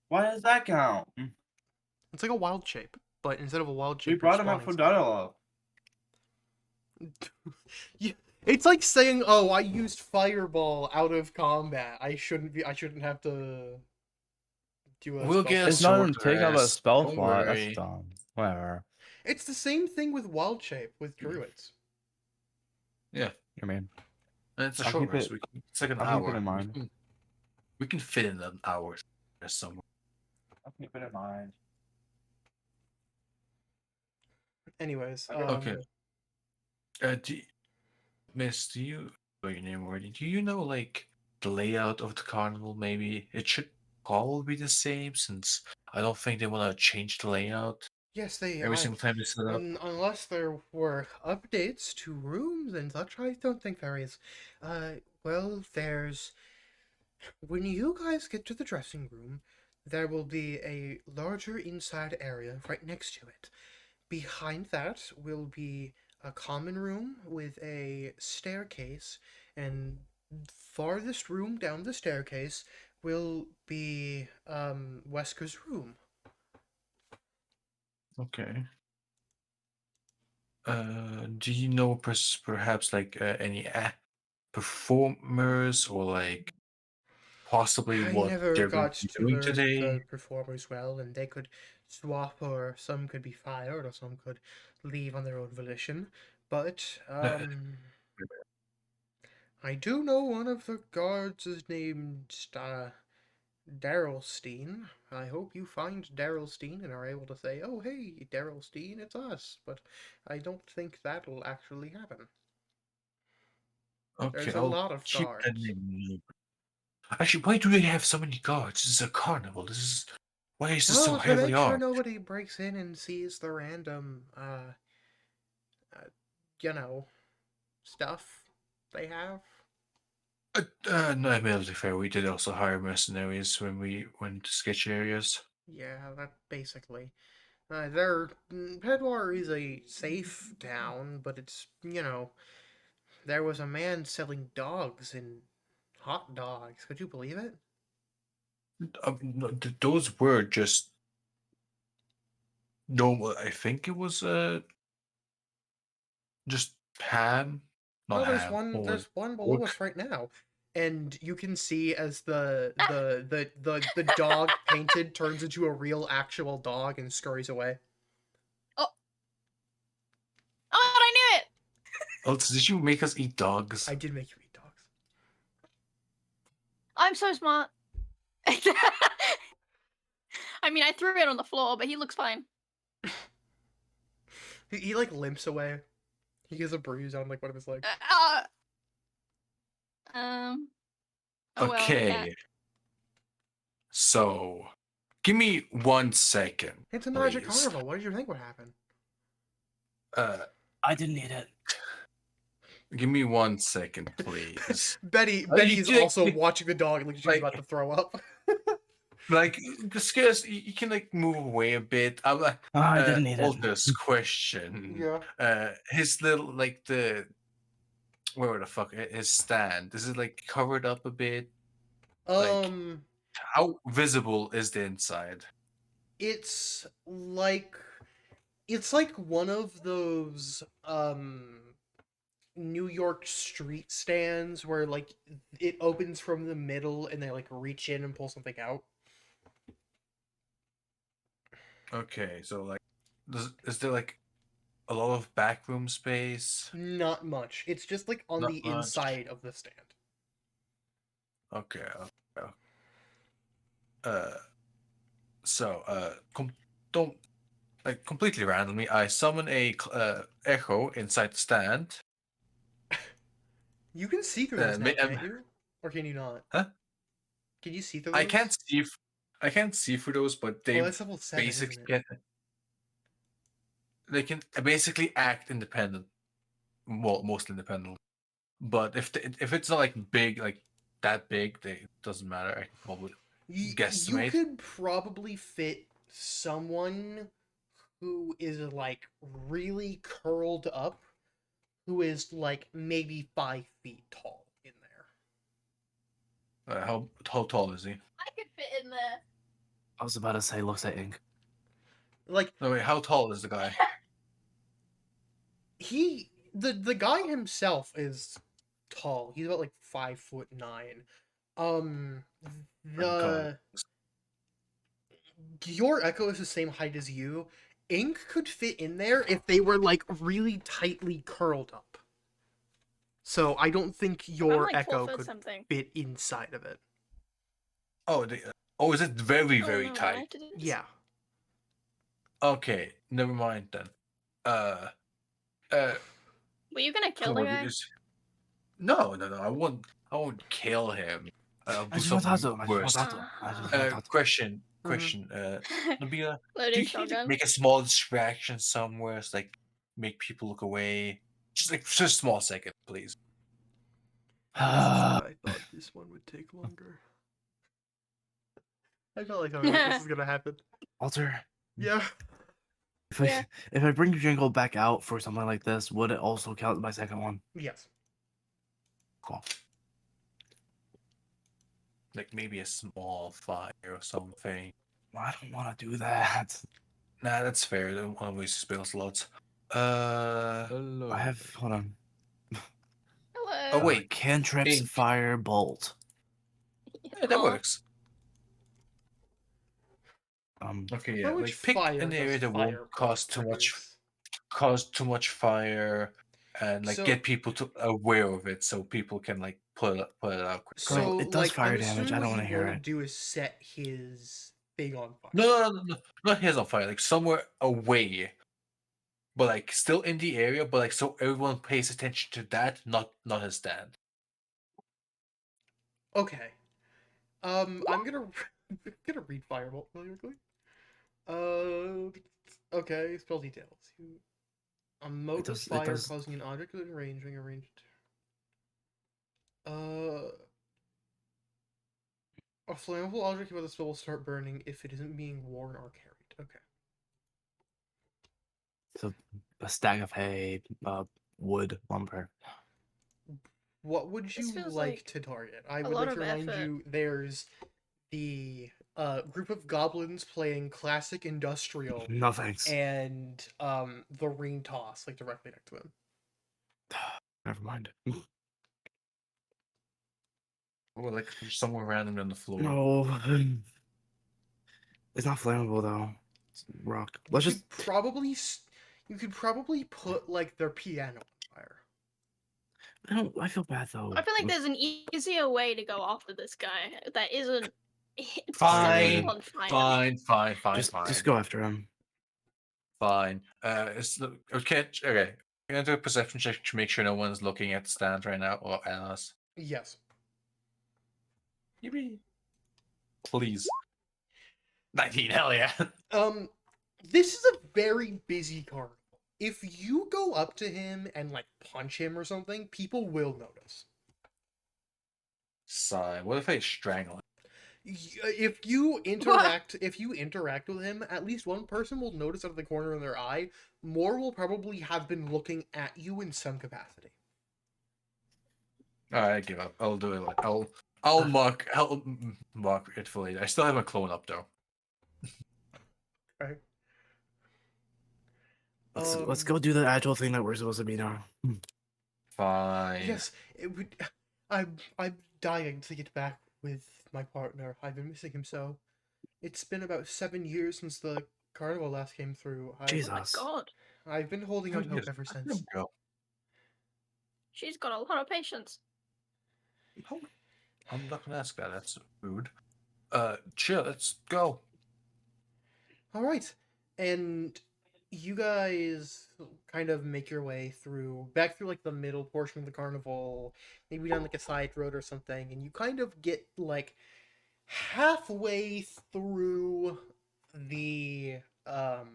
Why does that count? It's like a wild shape, but instead of a wild shape, We you're brought him up for spawning dialogue. something. It's like saying, "Oh, I used fireball out of combat. I shouldn't have to Do a We'll spell get a slot. It's not even short take up a rest. spell Don't slot. That's worry. dumb. Whatever. It's the same thing with wild shape with druids. Yeah, I mean, and it's a I'll short keep rest. it. It's like an I'll keep it hour. in mind. We can fit in an hour somewhere. I'll keep it in mind. Anyways, Okay. Miss, do you know your name already? Do you know like the layout of the carnival? Maybe it should probably be the same since I don't think they want to change the layout yes, they every single time they set up. unless there were updates to rooms and such, I don't think there is. Well, there's when you guys get to the dressing room, there will be a larger inside area right next to it. Behind that will be a common room with a staircase, and farthest room down the staircase will be Wesker's room. Okay. Do you know perhaps like any performers or like possibly I what never they're going got to be to doing learn today? the performers well, and they could swap, or some could be fired, or some could leave on their own volition. But Uh, I do know one of the guards is named Daryl Steen. I hope you find Daryl Steen and are able to say, "Oh, hey, Daryl Steen, it's us." But I don't think that'll actually happen. okay, There's a I'll lot of keep that guards. in. Actually, why do they have so many guards? This is a carnival. Why is this so Oh, to heavily make sure armed? nobody breaks in and sees the random, uh you know, stuff they have. No, admittedly fair. We did also hire mercenaries when we went to sketch areas. Yeah, that basically. Pedwar is a safe town, but there was a man selling dogs and hot dogs. Could you believe it? No, those were just normal. I think it was just ham, No, not ham, or there's one below pork. us right now. And you can see as the dog painted turns into a real actual dog and scurries away. Oh, I knew it. Also, did you make us eat dogs? I did make you eat dogs. I'm so smart. I mean, I threw it on the floor, but he looks fine. He like limps away. He gets a bruise on like one of his legs. Oh Okay, well, yeah. so give me 1 second, It's a magic please. carnival. What did you think would happen? I didn't need it. Give me 1 second, please. Betty's you- also watching the dog like she's like- about to throw up. Like the scares, you can like move away a bit. I'm like, I didn't need it. Walter's question. Yeah. His little like where the fuck his stand? Is it like covered up a bit? How visible is the inside? It's like one of those New York street stands where like it opens from the middle and they like reach in and pull something out. Okay, so like, is there like a lot of backroom space? Not much. It's just like on Not the much. inside of the stand. Okay. So don't like completely randomly. I summon a echo inside the stand. You can see through those now, ma- um, can't you? Or can you not? Huh? Can you see through those? I can't see. I can't see through those, but they Oh, that's level 7, basically isn't it? they can basically act independent. Well, mostly independent. But if it's not like big, like that big, it doesn't matter. I can probably You guesstimate. could probably fit someone who is like really curled up, who is like maybe 5 feet tall in there. How tall is he? I could fit in there. I was about to say, looks like ink. Like No wait, how tall is the guy? the guy himself is tall. He's about like 5'9". I'm The your Echo is the same height as you. Ink could fit in there if they were like really tightly curled up. So I don't think I'm your like 4 Echo foot could something. fit inside of it. Oh, is it very, Oh, very no, do I tight? have to do this? Yeah. Okay, never mind then. Uh, Were you gonna kill come the on, guy? because no, I won't kill him. I'll I do just want to talk something to him. I just want worse. to talk to him. I just want to talk to him. Question, Mhm. question. Nabila, do Loading you think shotgun. make a small distraction somewhere, so, like make people look away? Just a small second, please. I thought this one would take longer. I felt like this is gonna happen. Walter, Yeah. if I Yeah. if I bring Jingle back out for something like this, would it also count my second one? Yes. Cool. Like maybe a small fire or something. Well, I don't want to do that. Nah, that's fair. Don't want to waste spell slots. Hello. I have hold on. Oh Hello. wait, Cantrips, Ink. fire, bolt. Yeah, that Aw. works. Okay, yeah. How much Like pick fire an area does that won't Firebolt produce? cause too much fire, and like So, get people to aware of it, so people can like put it out quickly. Girl, so it does like, I'm fire damage. assuming I what don't you want to hear won't it. do is set his thing on fire. No, not his on fire. Like somewhere away, but like still in the area, but like so everyone pays attention to that, not his stand. Okay. I'm gonna gonna read Firebolt really quickly. Okay. Spell details. A mote of It fire does. causing an object within range being arranged. A flammable object with a spell will start burning if it isn't being worn or carried. Okay. So a stack of hay, wood, lumber. What would This you feels like like to target? I a would lot like of to remind effort. you there's the group of goblins playing classic industrial No thanks. and the ring toss like directly next to him. Never mind. Or like somewhere random on the floor. No. It's not flammable though. It's rock. Let's You just. could probably you could probably put like their piano on fire. I don't. I feel bad though. I feel like there's an easier way to go after this guy that isn't setting him Fine, on fire. Just go after him. Fine. Okay. Okay. I'm gonna do a perception check to make sure no one's looking at the stand right now or at us. Yes. Yippee. Please. 19. Hell yeah. This is a very busy carnival. If you go up to him and like punch him or something, people will notice. Sigh. What if I strangle him? If you interact with him, at least one person will notice out of the corner of their eye. More will probably have been looking at you in some capacity. Alright, I give up. I'll do it. I'll mark it for later. I still have my clone up though. Okay. Let's go do the agile thing that we're supposed to be doing. Fine. Yes, it would. I'm dying to get back with my partner. I've been missing him so. It's been about 7 years since the carnival last came through. Oh my Jesus. god. I've been holding out hope ever I since. don't know. She's got a lot of patience. I'm not gonna ask that. That's rude. Chill. Let's go. All right, and you guys kind of make your way back through like the middle portion of the carnival, maybe down like a side road or something, and you kind of get like halfway through the um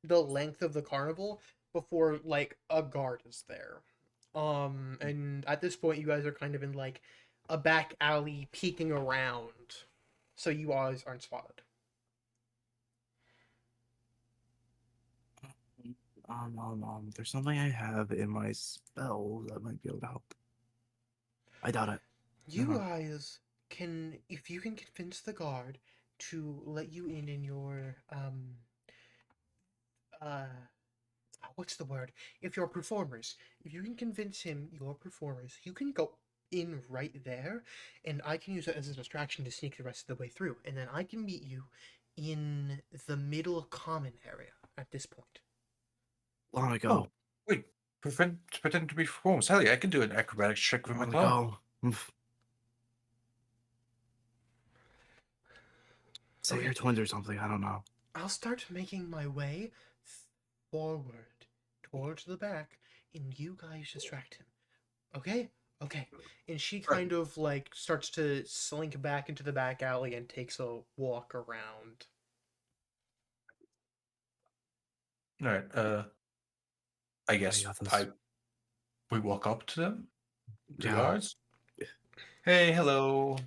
the length of the carnival before like a guard is there. And at this point you guys are kind of in like a back alley peeking around, so you guys aren't spotted. There's something I have in my spells that might be able to help. I doubt it. You Never. guys can, if you can convince the guard to let you in your uh what's the word? If you're performers, if you can convince him you're performers, you can go in right there, and I can use it as a distraction to sneak the rest of the way through, and then I can meet you in the middle common area at this point. Long ago. Oh, wait. Pretend to be performance. Hell yeah, I can do an acrobatics trick with my Long claw. ago. Say Okay. you're twins or something. I don't know. I'll start making my way forward towards the back, and you guys distract him. Okay? Okay. And she Right. kind of like starts to slink back into the back alley and takes a walk around. All right. I guess got this. we walk up to them. The Yeah. guards. Hey, hello.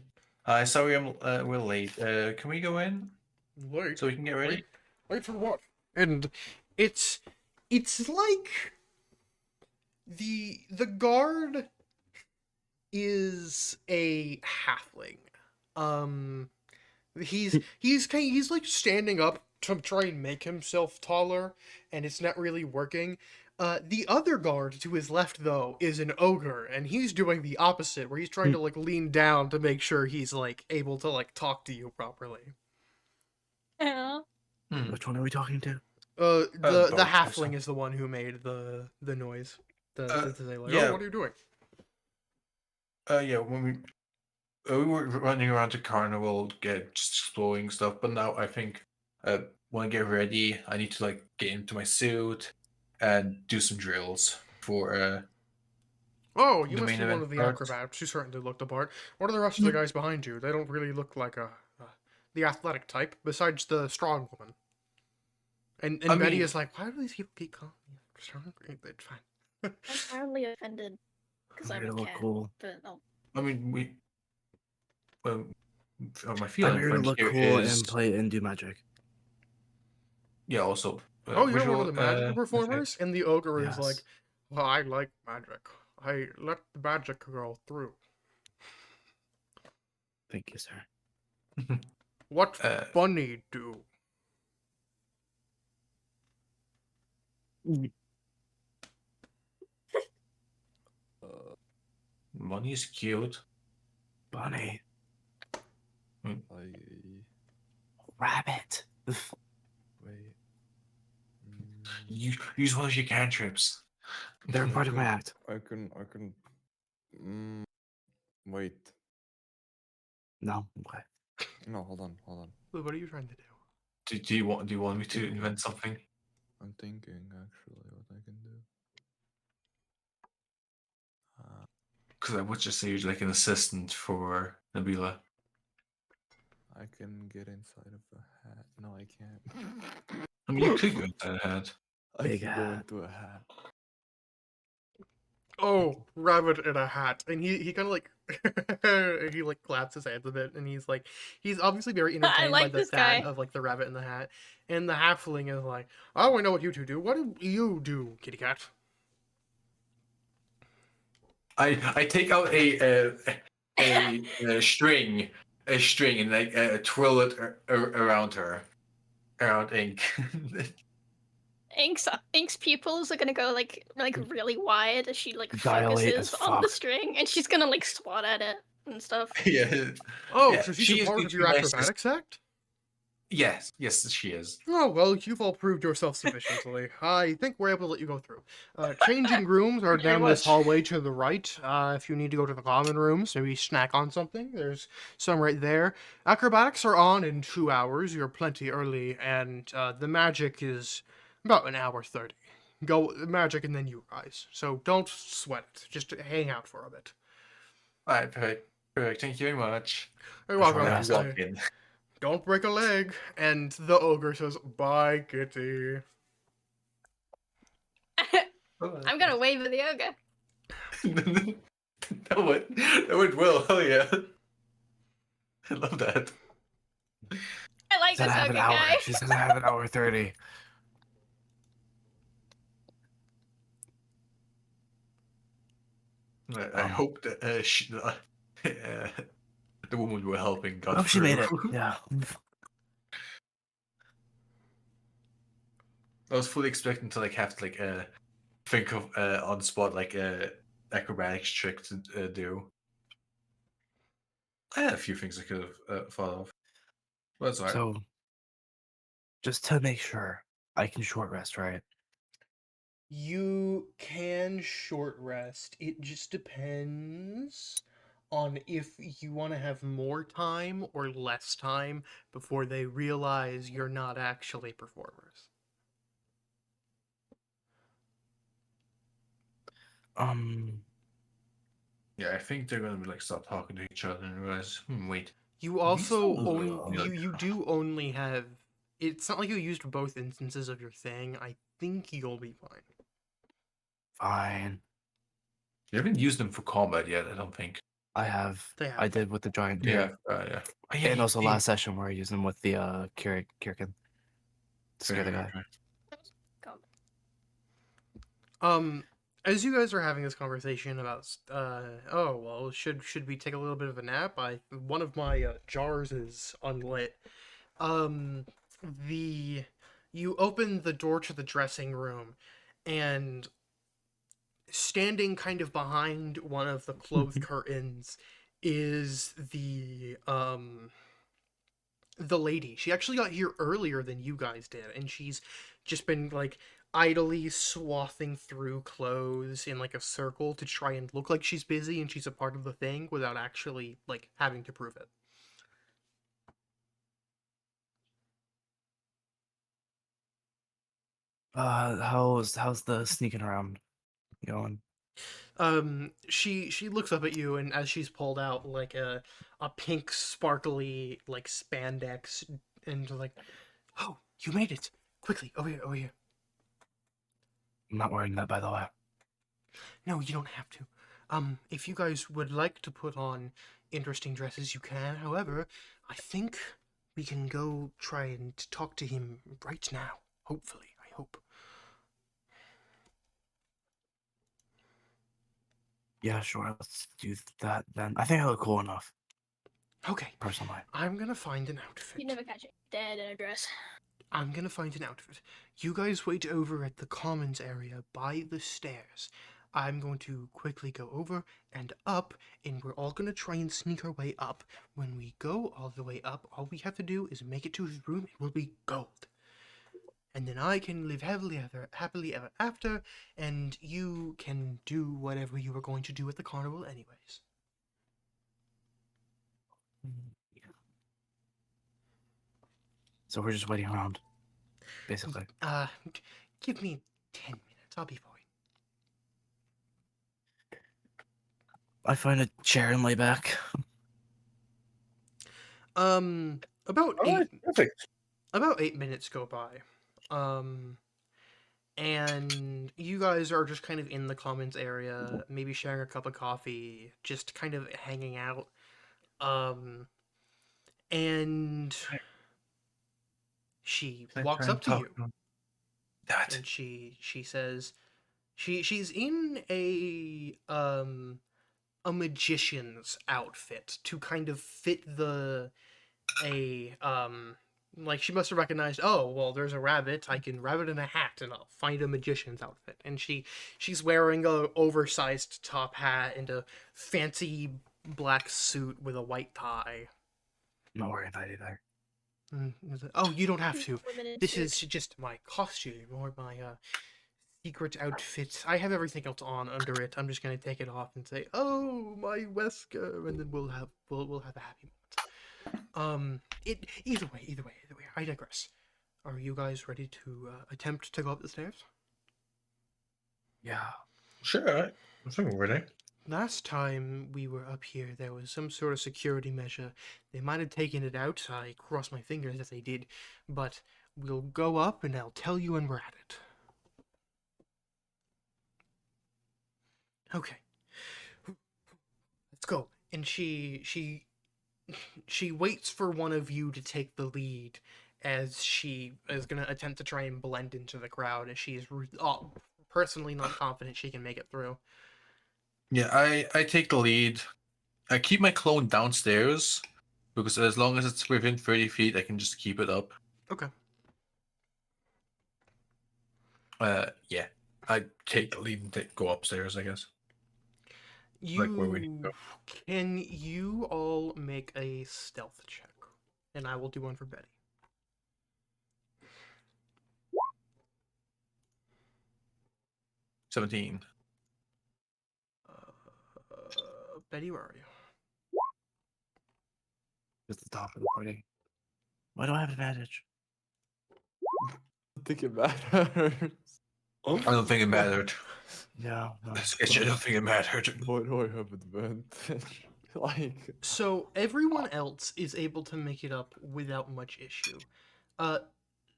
Sorry, we're late. Can we go in Late. so we can get ready? Wait for what? And it's like the guard is a halfling. He's like standing up to try and make himself taller, and it's not really working. The other guard to his left though is an ogre, and he's doing the opposite, where he's trying to like lean down to make sure he's like able to like talk to you properly. Yeah. Which one are we talking to? The Both, halfling is the one who made the noise. To say like, oh, yeah. what are you doing? Yeah. When we were running around the carnival, just exploring stuff, but now I think when I get ready, I need to like get into my suit and do some drills for Oh, you the must main be one event of the part. acrobats. You certainly looked the part. What are the rest of the guys behind you? They don't really look like the athletic type, besides the strong woman. And I Betty mean- is like, why do these people keep calling me strong? It's fine. I'm hardly offended because I'm I'm here a to look cat. cool. But oh, I mean, well, my I'm feeling here to friend look here cool is and play and do magic. yeah. Also, Oh, you're one of visual the magical performers? effects. And the ogre is Yes. like, well, I like magic. I let the magic go through. Thank you, sir. What Uh, funny do? Money's cute. Bunny. I Rabbit. wait. You use one of your cantrips. They're part of my act. I can. Wait. No. Okay. No, hold on. What are you trying to do? Do you want me to invent something? I'm thinking actually what I can do. Because I would just say you're like an assistant for Nabila. I can get inside of a hat. No, I can't. I mean, you could go inside a hat. I Big can go hat. into a hat. Oh, rabbit in a hat. And he kind of like he like claps his hands a bit, and he's obviously very entertained by like the this thought guy. of like the rabbit in the hat. And the halfling is like, oh, I know what you two do. What do you do, kitty cat? I take out a string, and like twirl it around her, around Ink. Ink's pupils are gonna go like really wide as she like Dilate focuses as on the fuck. string, and she's gonna like swat at it and stuff. Yeah. Oh, Yeah, so she's she a is part going of to your be my acrobatics act? Yes, she is. Oh, well, you've all proved yourself sufficiently. I think we're able to let you go through. Changing rooms are Thank you very down this much. hallway to the right. If you need to go to the common rooms, maybe snack on something, there's some right there. Acrobatics are on in 2 hours. You're plenty early, and the magic is about an hour 30. Go magic and then you rise. So don't sweat it. Just hang out for a bit. All right, perfect. Thank you very much. You're That's welcome. all I Yeah, asked. walk in. Don't break a leg. And the ogre says, bye, kitty. I'm gonna wave at the ogre. That went well. Hell yeah. I love that. I like She's this gonna have ogre an hour. guy. She's gonna have an hour 30. I hope that the woman we were helping got Oh, she made it. through. Yeah. I was fully expecting to like have to think of on the spot like acrobatics trick to do. I had a few things I could have thought of. But that's alright. So, just to make sure, I can short rest, right? You can short rest. It just depends on if you want to have more time or less time before they realize you're not actually performers. Yeah, I think they're gonna be like start talking to each other and realize, wait. You These also don't own look like- you do only have. It's not like you used both instances of your thing. I think you'll be fine. Fine. You haven't used them for combat yet, I don't think. I have. They have. I did with the giant dude. Yeah, yeah. Oh, yeah, And you also did. last session where I used them with the Kirkin. To scare the Right, guy. right. As you guys are having this conversation about, oh well, should we take a little bit of a nap? One of my jars is unlit. Um, the you open the door to the dressing room, and standing kind of behind one of the clothes curtains is the lady. She actually got here earlier than you guys did, and she's just been like idly swathing through clothes in like a circle to try and look like she's busy and she's a part of the thing without actually like having to prove it. How's the sneaking around going? She looks up at you, and as she's pulled out like a pink sparkly like spandex, and like, oh, you made it quickly, over here, over here. I'm not wearing that, by the way. No, you don't have to. If you guys would like to put on interesting dresses, you can. However, I think we can go try and talk to him right now. Hopefully, I hope. Yeah, sure. Let's do that then. I think I look cool enough, Okay, personally. I'm gonna find an outfit. You never catch a dad in a dress. I'm gonna find an outfit. You guys wait over at the commons area by the stairs. I'm going to quickly go over and up, and we're all gonna try and sneak our way up. When we go all the way up, all we have to do is make it to his room. It will be gold. And then I can live happily ever after, and you can do whatever you were going to do at the carnival anyways. So we're just waiting around, basically. Give me 10 minutes. I'll be fine. I find a chair and lay back. About Alright, perfect. about 8 minutes go by. And you guys are just kind of in the commons area, maybe sharing a cup of coffee, just kind of hanging out. And she walks up to you, That. and she says, she's in a magician's outfit to kind of fit like she must have recognized, oh well, there's a rabbit, I can rabbit in a hat and I'll find a magician's outfit. And she's wearing a oversized top hat and a fancy black suit with a white tie. I'm not wearing that either. Oh, you don't have to. Limited This suit. is just my costume or my secret outfit. I have everything else on under it. I'm just gonna take it off and say, "Oh, my Wesker," and then we'll have a happy moment. Either way. I digress. Are you guys ready to attempt to go up the stairs? Yeah. Sure, I think we're ready. Last time we were up here, there was some sort of security measure. They might have taken it out. I cross my fingers that they did. But we'll go up and I'll tell you when we're at it. Okay. Let's go. And she waits for one of you to take the lead as she is going to attempt to try and blend into the crowd as she's personally not confident she can make it through. Yeah, I take the lead. I keep my clone downstairs because as long as it's within 30 feet, I can just keep it up. Okay. Yeah, I take the lead and go upstairs, I guess. Like where we need to Can you all make a stealth check? And I will do one for Betty. 17. Betty, where are you? Just the top of the party. Why do I have advantage? I think it matters. I don't think it mattered. Yeah, no. Sketch, I don't think it mattered. Why do I have advantage? Like, So everyone else is able to make it up without much issue.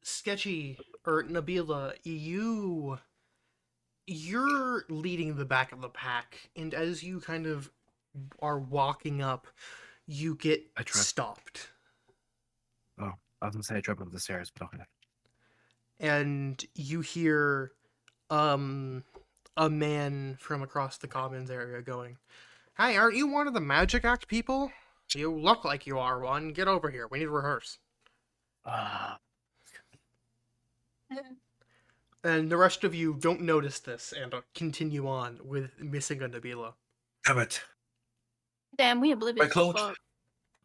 Sketchy or Nabila, you're leading the back of the pack, and as you kind of are walking up, you get I trip. stopped. Oh, I was gonna say I trip up the stairs, but okay. And you hear a man from across the commons area going, "Hey, aren't you one of the magic act people? You look like you are one. Get over here. We need to rehearse." And the rest of you don't notice this and continue on with missing a Nabila. Damn it. Damn, we oblivious as clone- fuck.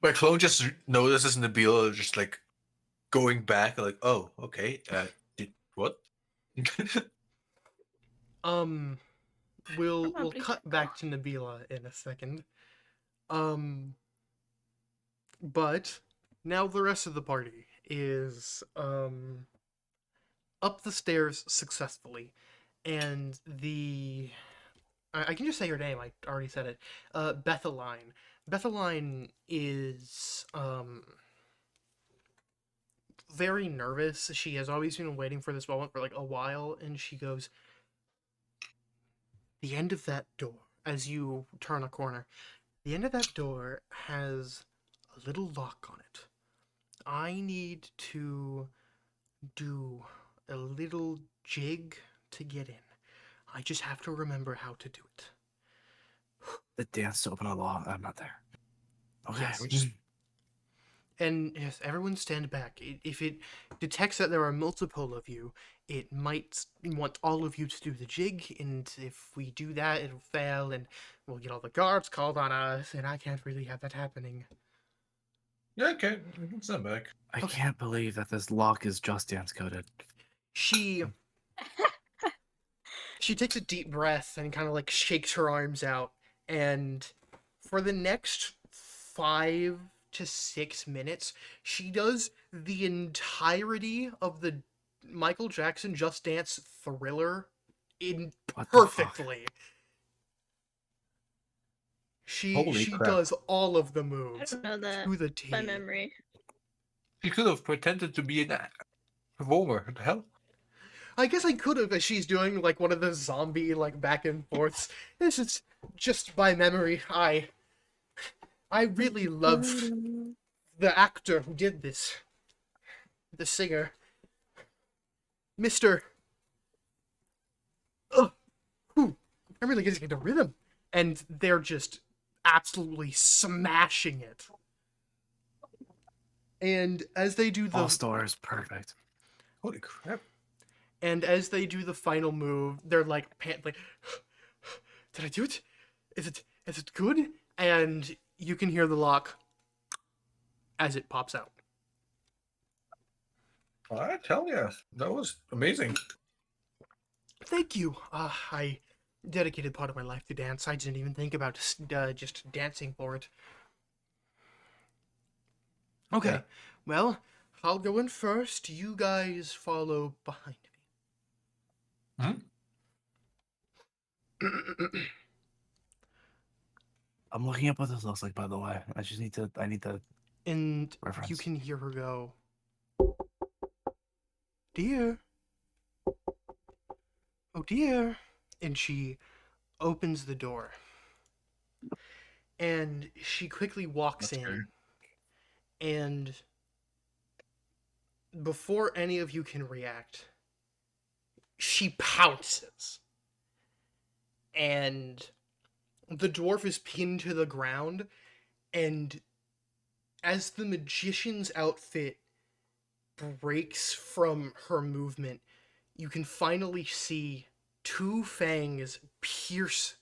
My clone just notices Nabila just like going back, like, oh, okay. What? We'll Probably cut should back to Nabila in a second. But now the rest of the party is up the stairs successfully, and I can just say her name. I already said it. Bethaline. Bethaline is very nervous. She has always been waiting for this moment for like a while, and she goes, "The end of that door, as you turn a corner, the end of that door has a little lock on it. I need to do a little jig to get in. I just have to remember how to do it." The dance to open a law. I'm not there. Okay, Yes. we just And yes, everyone stand back. If it detects that there are multiple of you, it might want all of you to do the jig, and if we do that, it'll fail, and we'll get all the guards called on us, and I can't really have that happening. Yeah, okay. We can stand back. I Okay. can't believe that this lock is just dance coded. She takes a deep breath and kind of like shakes her arms out, and for the next 5 to 6 minutes, she does the entirety of the Michael Jackson Just Dance Thriller in What the fuck? perfectly. She Holy she crap. does all of the I moves don't know that to the T. by memory. She could have pretended to be a performer. What the hell? I guess I could have, as she's doing like one of the zombie like back and forths. This is just by memory. I really love the actor who did this. The singer. Mr. Ugh. Ooh, I'm really getting into rhythm. And they're just absolutely smashing it. And as they do All the stars, perfect. Holy crap. and as they do the final move, they're like like, did I do it? Is it good? And you can hear the lock as it pops out. I tell you, that was amazing. Thank you. I dedicated part of my life to dance. I didn't even think about just dancing for it. Okay, Yeah. well, I'll go in first. You guys follow behind me. I'm looking up what this looks like, by the way. I need to And reference. you can hear her go, "Dear. Oh, dear." And she opens the door. And she quickly walks That's in. scary. And before any of you can react, she pounces. And the dwarf is pinned to the ground. And as the magician's outfit breaks from her movement, you can finally see two fangs pierce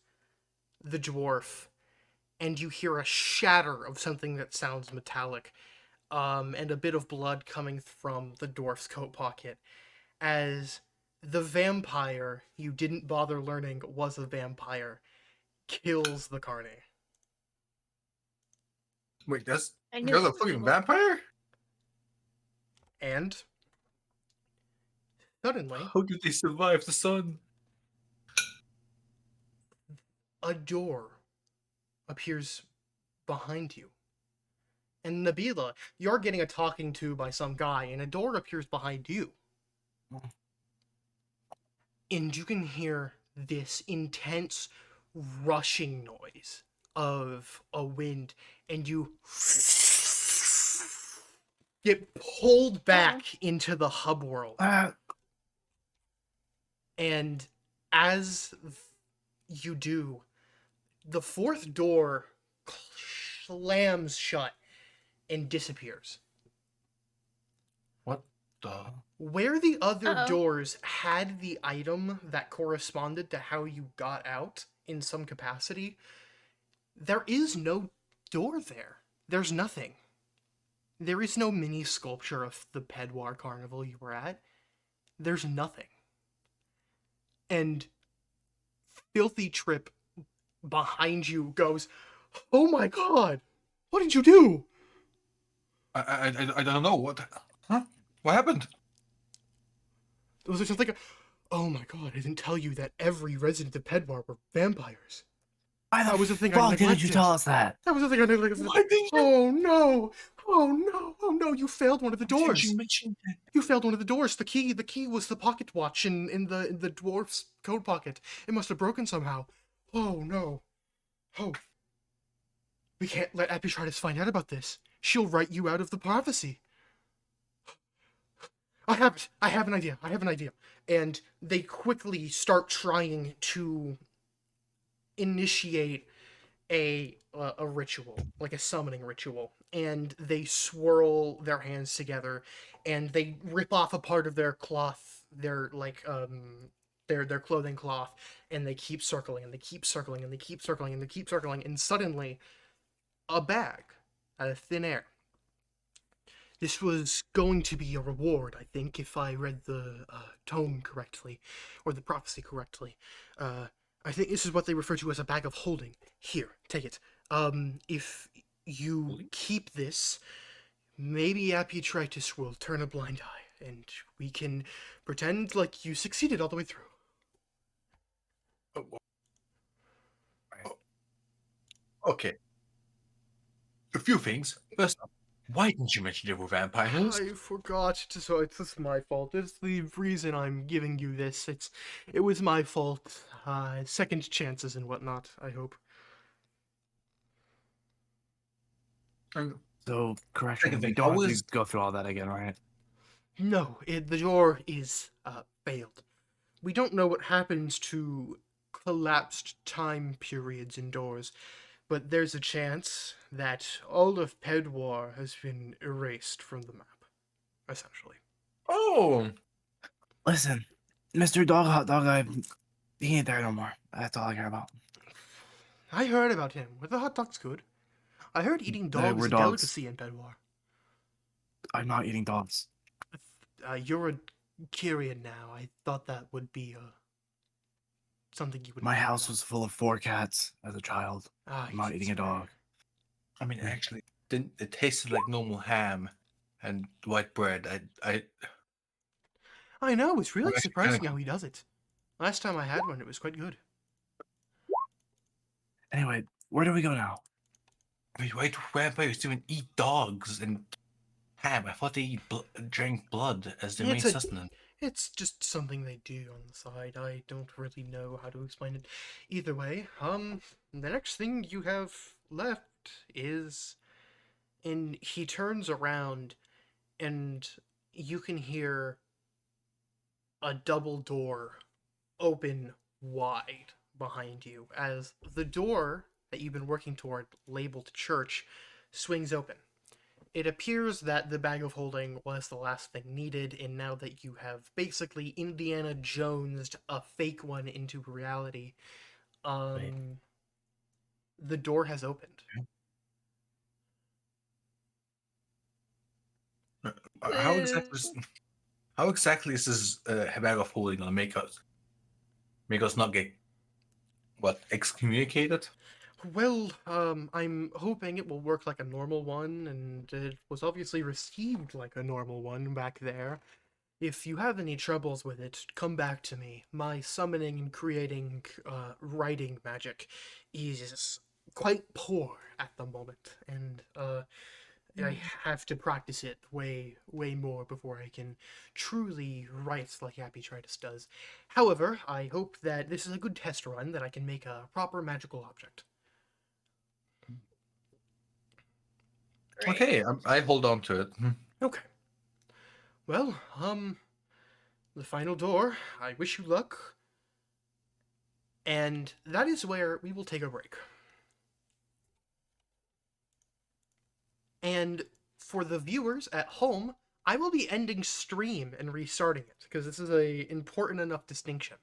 the dwarf, and you hear a shatter of something that sounds metallic, and a bit of blood coming from the dwarf's coat pocket, as the vampire you didn't bother learning was a vampire kills the carny. Wait, I that's knew it a was fucking evil. vampire? And suddenly, How did they survive the sun? a door appears behind you. And Nabila, you're getting a talking to by some guy, and a door appears behind you. And you can hear this intense rushing noise of a wind, and you get pulled back into the hub world. And as you do, the fourth door slams shut and disappears. What the? Where the other Uh-oh. doors had the item that corresponded to how you got out in some capacity, there is no door there. There's nothing. There is no mini sculpture of the Pedwar Carnival you were at. There's nothing. And Filthy Trip behind you goes, "Oh my god! What did you do?" I don't know what. Huh? What happened? Was there something? Oh my god! I didn't tell you that every resident of Pedwar were vampires. Why the That was the thing I fuck didn't you neglected. tell us that? That was the thing I neglected. Why didn't you? Oh no! Oh no! Oh no! You failed one of the doors. Did you mention that? You failed one of the doors. The key was the pocket watch in the dwarf's coat pocket. It must have broken somehow. Oh no! Oh. We can't let Epitritus find out about this. She'll write you out of the prophecy. I have it. I have an idea. I have an idea. And they quickly start trying to initiate a ritual, like a summoning ritual, and they swirl their hands together, and they rip off a part of their cloth, their clothing cloth, and they keep circling, and they keep circling, and they keep circling, and they keep circling, and suddenly, a bag out of thin air. This was going to be a reward, I think, if I read the tome correctly, or the prophecy correctly. I think this is what they refer to as a bag of holding. Here, take it. If you keep this, maybe Apitritus will turn a blind eye, and we can pretend like you succeeded all the way through. Okay. A few things. First up, why didn't you mention there were vampires? I forgot. So it's my fault. It's the reason I'm giving you this. It was my fault. Second chances and whatnot, I hope. So, correction, Second we thing, don't how have is- to go through all that again, right? No, the door is failed. We don't know what happens to collapsed time periods indoors, but there's a chance that all of Pedwar has been erased from the map, essentially. Oh, Listen, Mr. Dog Hot Dog Guy, he ain't there no more. That's all I care about. I heard about him. Were the hot dogs good? I heard eating They dogs were is a dogs. delicacy in Pedwar. I'm not eating dogs. You're a Kyrian now. I thought that would be something you would. My house was full of 4 cats as a child. Ah, I'm not eating a dog. I mean, actually, it tasted like normal ham and white bread. I know. It's really Well, surprising how he does it. Last time I had one, it was quite good. Anyway, where do we go now? Wait, why do vampires even eat dogs and ham? I thought they drank blood as their main It's a- sustenance. It's just something they do on the side. I don't really know how to explain it. Either way, the next thing you have left is, and he turns around, and you can hear a double door open wide behind you as the door that you've been working toward, labeled church, swings open. It appears that the bag of holding was the last thing needed, and now that you have basically Indiana Jonesed a fake one into reality, Wait. the door has opened. How exactly? How exactly is this bag of holding gonna make us not get excommunicated? Well, I'm hoping it will work like a normal one, and it was obviously received like a normal one back there. If you have any troubles with it, come back to me. My summoning and creating, writing magic is quite poor at the moment, and, I have to practice it way more before I can truly write like Happy Tritus does. However, I hope that this is a good test run, that I can make a proper magical object. Great. Okay, I hold on to it. Okay. Well, the final door. I wish you luck. And that is where we will take a break. And for the viewers at home, I will be ending stream and restarting it because this is a important enough distinction.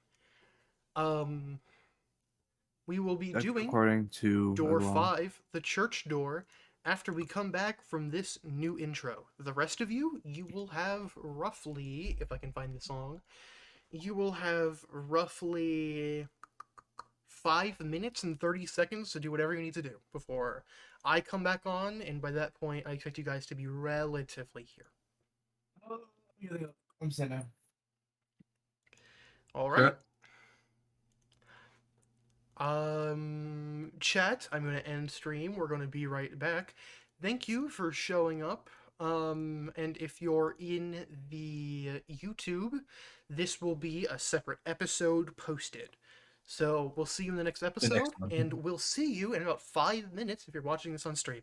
We will be doing According to door everyone. 5, the church door, after we come back from this new intro. The rest of you, you will have roughly, if I can find the song, you will have roughly 5 minutes and 30 seconds to do whatever you need to do before I come back on, and by that point, I expect you guys to be relatively here. I'm set now. All right. Sure. Chat, I'm going to end stream. We're going to be right back. Thank you for showing up. And if you're in the YouTube, this will be a separate episode posted. So we'll see you in the next episode, one. and we'll see you in about 5 minutes if you're watching this on stream.